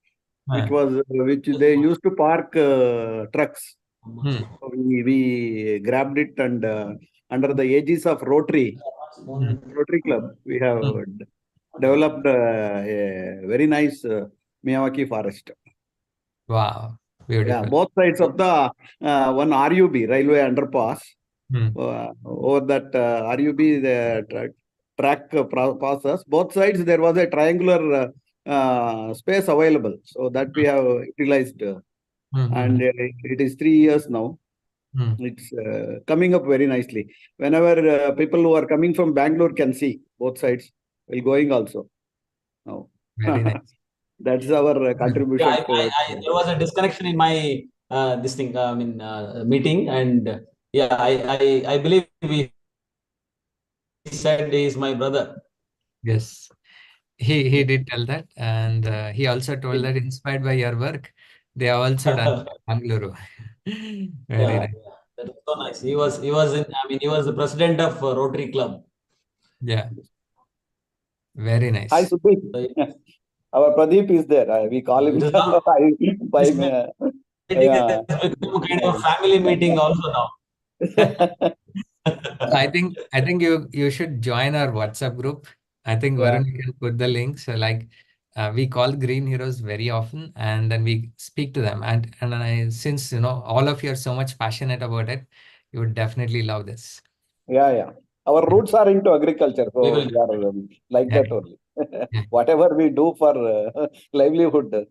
which they used to park trucks. So we grabbed it and under the aegis of Rotary Club, we have developed a very nice Miyawaki forest. Wow. Yeah, Beautiful. both sides of the one RUB, railway underpass. Over that RUB, the track passes. Both sides, there was a triangular space available. So that we have utilized. And it is 3 years now. It's coming up very nicely. Whenever people who are coming from Bangalore can see both sides, while going also. Now, Very nice. that's our contribution. Yeah, there was a disconnection in my this thing. Meeting, and yeah, I believe he said he is my brother. Yes. He did tell that, and he also told that inspired by your work, they have also done Bangalore. Very nice. That is so nice. He was he was the president of Rotary Club. Yeah. Very nice. Hi, Sudeep. Our Pradeep is there. We call him by It has become kind of a family meeting also now. So I think you should join our WhatsApp group. I think Varun, you can put the link. So like we call Green Heroes very often, and then we speak to them. And since all of you are so much passionate about it, you would definitely love this. Yeah. Our roots are into agriculture, so we are like that only. Whatever we do for livelihood,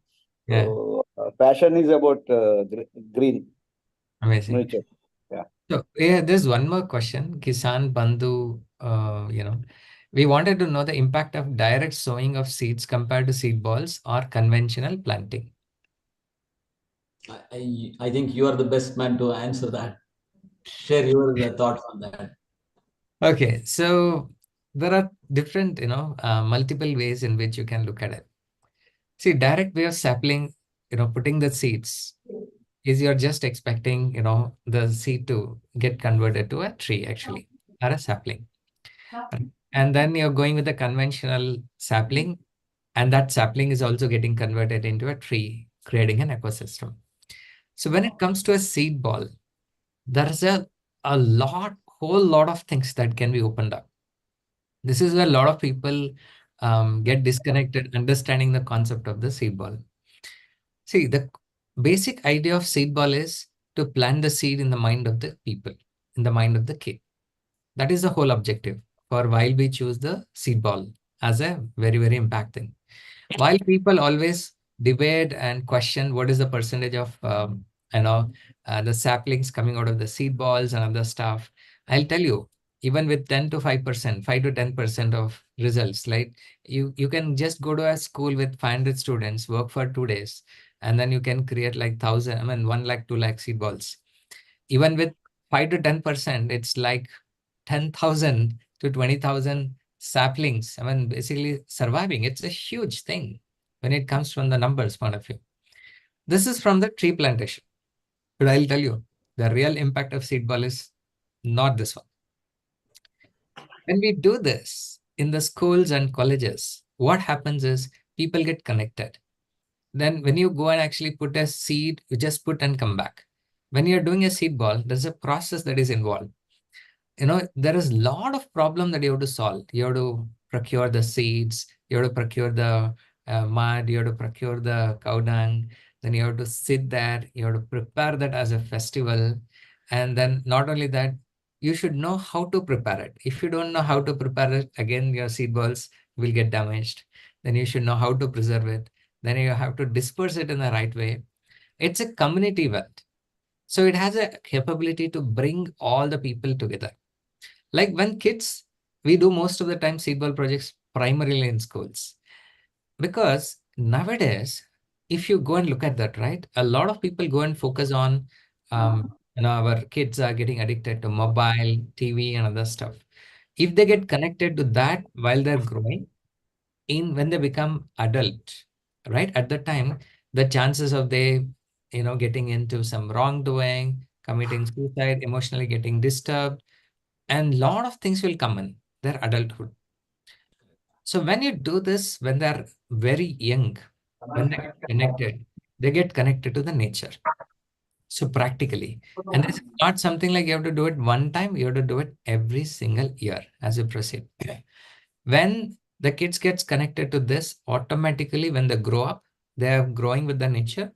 so passion is about green. Amazing. Nature. Yeah. So there's one more question, Kisan Bandhu. We wanted to know the impact of direct sowing of seeds compared to seed balls or conventional planting. I think you are the best man to answer that. Share your thoughts on that. Okay, so there are different, multiple ways in which you can look at it. See, direct way of sapling putting the seeds is you're just expecting, the seed to get converted to a tree actually, or a sapling. Right? And then you're going with a conventional sapling, and that sapling is also getting converted into a tree, creating an ecosystem. So when it comes to a seed ball, there's whole lot of things that can be opened up. This is where a lot of people get disconnected understanding the concept of the seed ball. See, the basic idea of seed ball is to plant the seed in the mind of the people, in the mind of the kid. That is the whole objective for why we choose the seed ball as a very, very impact thing. While people always debate and question what is the percentage of the saplings coming out of the seed balls and other stuff, I'll tell you, even with 10 to 5%, 5 to 10% of results, like you can just go to a school with 500 students, work for 2 days, and then you can create like 1,000, 1 lakh, 2 lakh seed balls. Even with 5 to 10%, it's like 10,000 to 20,000 saplings. Basically surviving. It's a huge thing when it comes from the numbers point of view. This is from the tree plantation. But I'll tell you, the real impact of seed ball is not this one. When we do this in the schools and colleges, what happens is people get connected. Then when you go and actually put a seed, you just put and come back. When you're doing a seed ball, there's a process that is involved. There is a lot of problem that you have to solve. You have to procure the seeds, you have to procure the mud, you have to procure the cow dung, then you have to sit there, you have to prepare that as a festival. And then not only that, you should know how to prepare it. If you don't know how to prepare it, again, your seed balls will get damaged. Then you should know how to preserve it. Then you have to disperse it in the right way. It's a community event. So it has a capability to bring all the people together. Like when kids, we do most of the time seed ball projects primarily in schools. Because nowadays, if you go and look at that, right, a lot of people go and focus on, our kids are getting addicted to mobile, TV, and other stuff. If they get connected to that while they're growing, when they become adult, right, at the time, the chances of they, getting into some wrongdoing, committing suicide, emotionally getting disturbed, and lot of things will come in their adulthood. So when you do this, when they're very young, when they get connected to the nature. So practically, and this is not something like you have to do it one time, you have to do it every single year as you proceed. When the kids gets connected to this, automatically when they grow up, they are growing with the nature,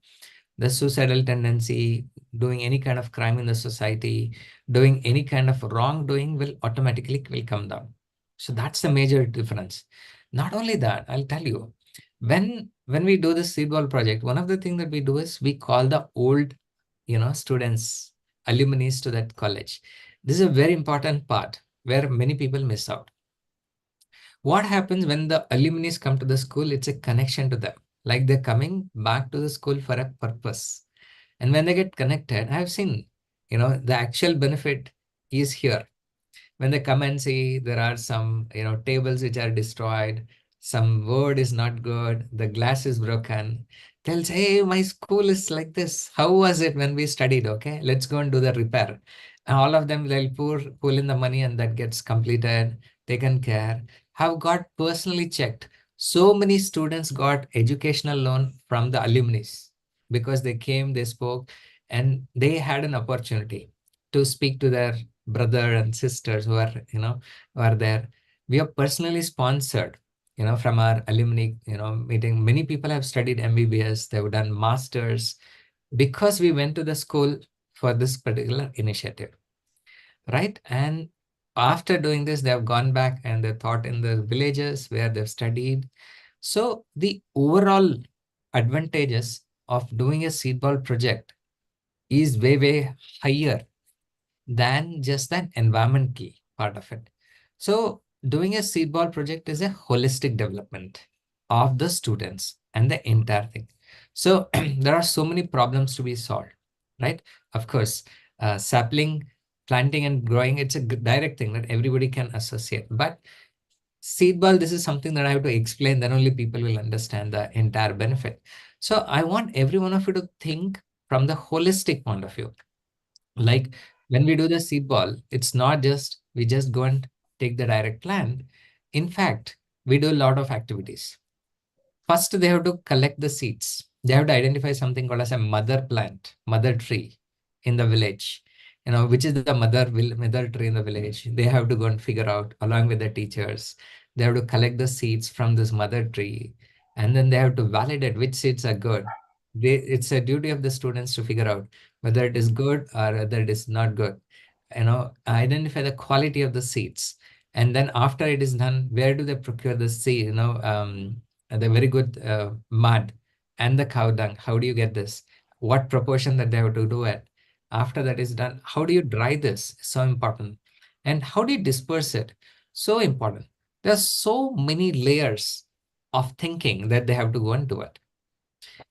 the suicidal tendency, doing any kind of crime in the society, doing any kind of wrongdoing will automatically will come down. So that's the major difference. Not only that, I'll tell you, when we do the seed ball project, one of the things that we do is we call the old, students, alumni to that college. This is a very important part where many people miss out. What happens when the alumni come to the school? It's a connection to them. Like they're coming back to the school for a purpose. And when they get connected, I've seen, the actual benefit is here. When they come and see there are some, tables which are destroyed, some word is not good, the glass is broken, they'll say, hey, my school is like this. How was it when we studied? Okay, let's go and do the repair. And all of them, they'll pull in the money and that gets completed, taken care. Have got personally checked. So many students got educational loan from the alumni because they came, they spoke, and they had an opportunity to speak to their brother and sisters who are, who are there. We are personally sponsored, from our alumni, meeting. Many people have studied MBBS, they've done masters because we went to the school for this particular initiative, right? And after doing this, they have gone back and they taught in the villages where they've studied. So the overall advantages of doing a seed ball project is way, way higher than just an environmental part of it. So doing a seed ball project is a holistic development of the students and the entire thing. So there are so many problems to be solved, right? Of course, sapling, planting and growing, it's a direct thing that everybody can associate. But seed ball, this is something that I have to explain, then only people will understand the entire benefit. So I want every one of you to think from the holistic point of view. Like when we do the seed ball, it's not just we just go and take the direct plant. In fact, we do a lot of activities. First, they have to collect the seeds. They have to identify something called as a mother plant, mother tree in the village. Which is the mother tree in the village. They have to go and figure out along with the teachers. They have to collect the seeds from this mother tree, and then they have to validate which seeds are good. It's a duty of the students to figure out whether it is good or whether it is not good. Identify the quality of the seeds, and then after it is done, where do they procure the seed? The very good mud and the cow dung. How do you get this? What proportion that they have to do it? After that is done, how do you dry this? So important. And how do you disperse it? So important. There's so many layers of thinking that they have to go into it.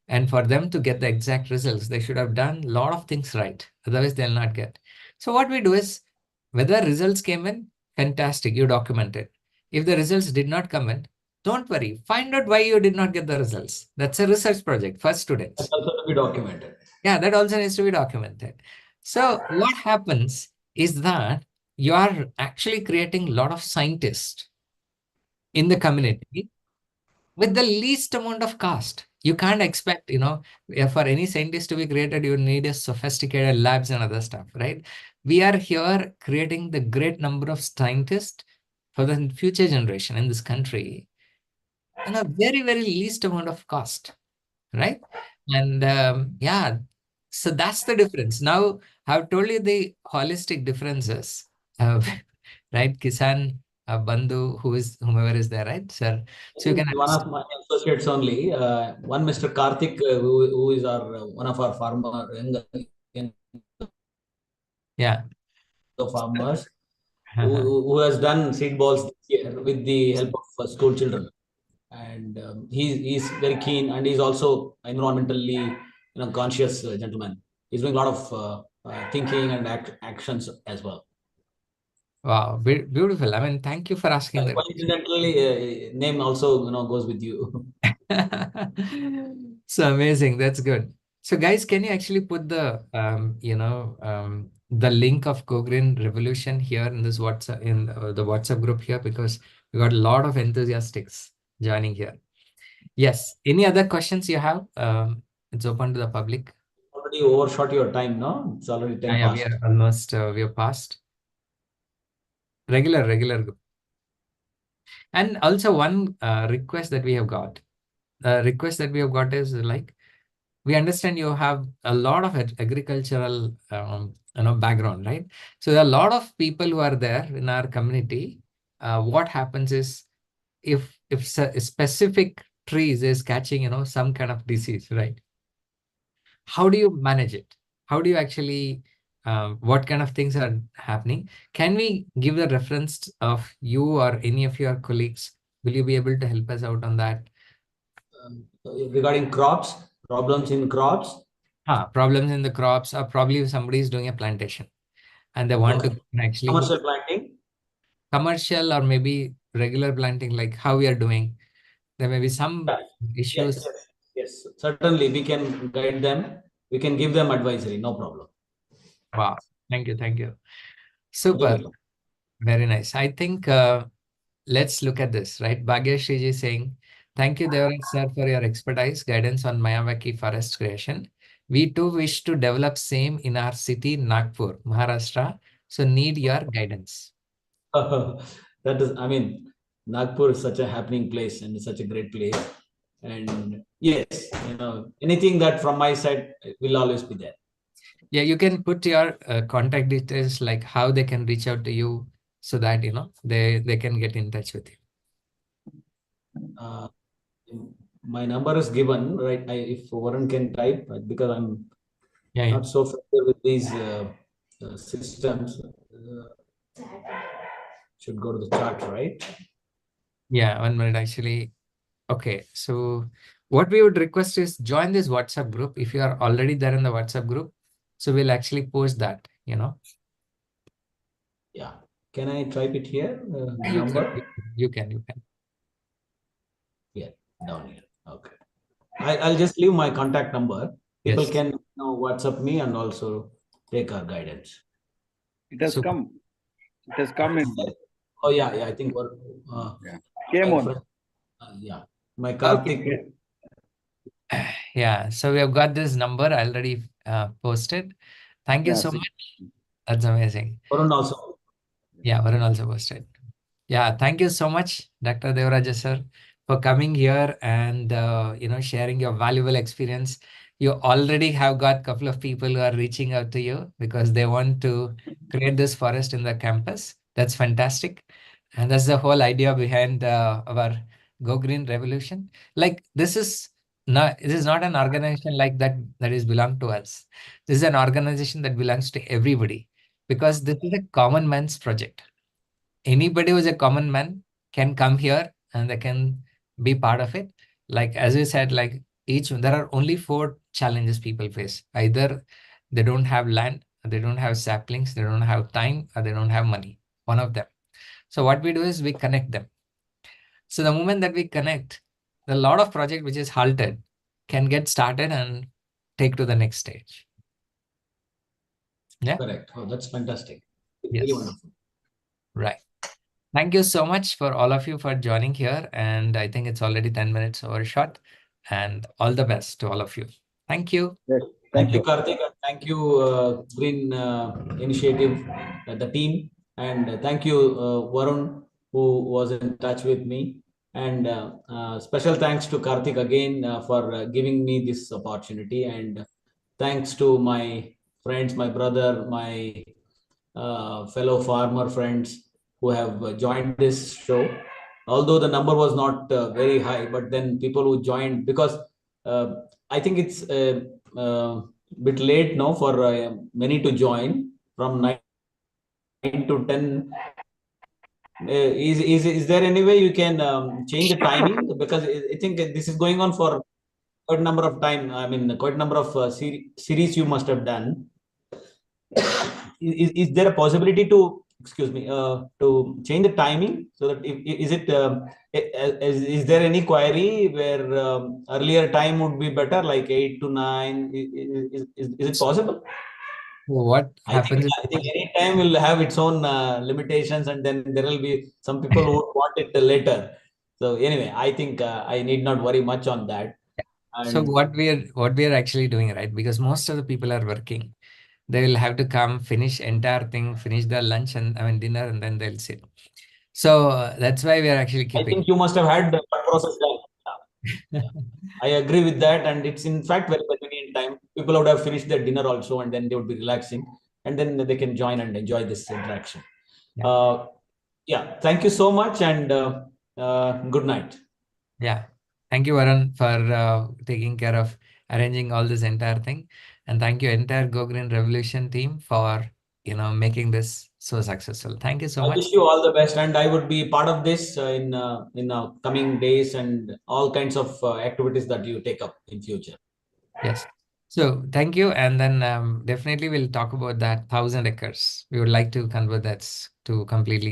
And for them to get the exact results, they should have done a lot of things right. Otherwise, they'll not get. So what we do is, whether results came in, fantastic, you document it. If the results did not come in, don't worry. Find out why you did not get the results. That's a research project for That's students. also to be documented. Yeah, that also needs to be documented. So what happens is that you are actually creating a lot of scientists in the community with the least amount of cost. You can't expect, for any scientist to be created, you need a sophisticated labs and other stuff, right? We are here creating the great number of scientists for the future generation in this country and a very, very least amount of cost, right? And yeah, so that's the difference. Now, I've told you the holistic differences, uh, right? Kisan, Bandhu, whomever is there, right, sir? So you can One of my associates only, one Mr. Karthik, who is our one of our young yeah. farmers, Uh-huh. who has done seed balls this year with the help of school children, and he's very keen, and he's also environmentally conscious gentleman. He's doing a lot of thinking and actions as well. Wow, beautiful. I mean, thank you for asking that. Coincidentally, name also goes with you. So amazing. That's good. So guys, can you actually put the link of Go Green Revolution here in this WhatsApp in the WhatsApp group here, because we got a lot of enthusiasts joining here. Yes. Any other questions you have? It's open to the public. Already overshot your time, no? It's already 10 Yeah, we past. are almost we are past. Regular group. And also one request that we have got. Is like, we understand you have a lot of agricultural background, right? So there are a lot of people who are there in our community. What happens is, if a specific trees is catching some kind of disease, right? How do you manage it? How do you actually what kind of things are happening? Can we give the reference of you or any of your colleagues? Will you be able to help us out on that? Regarding crops, problems in crops. Problems in the crops, or probably if somebody is doing a plantation and they want Okay. to actually Commercial planting. commercial or maybe regular planting, like how we are doing. There may be some Yes, issues. yes. Certainly, we can guide them. We can give them advisory. No problem. Wow. Thank you. Very Super. welcome. Very nice. I think let's look at this, right? Bhagyashree ji saying, thank you, Devaraj sir, for your expertise, guidance on Miyawaki forest creation. We too wish to develop same in our city, Nagpur, Maharashtra. So need your guidance. That is, I mean, Nagpur is such a happening place and such a great place. And yes, anything that from my side will always be there. Yeah, you can put your contact details, like how they can reach out to you, so that they can get in touch with you. Uh, my number is given, right? If Warren can type, because I'm Yeah. not so familiar with these systems. Should go to the chart, right? Yeah, 1 minute actually. Okay, so what we would request is join this WhatsApp group if you are already there in the WhatsApp group. So we'll actually post that. Yeah. Can I type it here? The You number? can, you can, you can. Yeah, down here. Okay. I'll just leave my contact number. People Yes. can WhatsApp me and also take our guidance. It has Super. come. It has come in. Oh yeah, I think Yeah. Came my on. friend, yeah, my Okay. Karthik. Yeah, so we have got this number already posted. Thank you Yeah, so see. much. That's amazing. Varun also. Yeah, Varun also posted. Yeah, thank you so much, Dr. Devaraja sir, for coming here and sharing your valuable experience. You already have got a couple of people who are reaching out to you because they want to create this forest in the campus. That's fantastic. And that's the whole idea behind our Go Green Revolution. Like this is not an organization like that is belong to us. This is an organization that belongs to everybody because this is a common man's project. Anybody who's a common man can come here and they can be part of it. Like as you said, like there are only four challenges people face. Either they don't have land, they don't have saplings, they don't have time, or they don't have money. One of them. So what we do is we connect them. So the moment that we connect, a lot of project which is halted can get started and take to the next stage. Yeah. Correct. Oh, that's fantastic. Really Yes. wonderful. Right. Thank you so much for all of you for joining here. And I think it's already 10 minutes overshot. And all the best to all of you. Thank you. Yes. Thank you, Karthik, and thank you, Green Initiative, the team, and thank you, Varun, who was in touch with me. And special thanks to Karthik again for giving me this opportunity. And thanks to my friends, my brother, my fellow farmer friends who have joined this show. Although the number was not very high, but then people who joined because I think it's a bit late now for many to join from 9 to 10. Is there any way you can change the timing? Because I think this is going on for quite a number of time. I mean, quite a number of series you must have done. Is there a possibility to excuse me to change the timing so that is it is there any query where earlier time would be better like 8 to 9 is it possible? What happens I think any time will have its own limitations, and then there will be some people who would want it later. So anyway, I think I need not worry much on that. so And what we are actually doing, right? Because most of the people are working. They will have to come, finish entire thing, finish their lunch and I mean dinner, and then they'll sit. So that's why we are actually I keeping. think you must have had the process done. I agree with that, and it's in fact very convenient time. People would have finished their dinner also, and then they would be relaxing, and then they can join and enjoy this interaction. Yeah. Yeah, thank you so much, and good night. Yeah. Thank you, Varun, for taking care of arranging all this entire thing. And thank you, entire Go Green Revolution team for, making this so successful. Thank you so I much. wish you all the best, and I would be part of this in coming days and all kinds of activities that you take up in future. Yes. So thank you. And then definitely we'll talk about that 1,000 acres. We would like to convert that to completely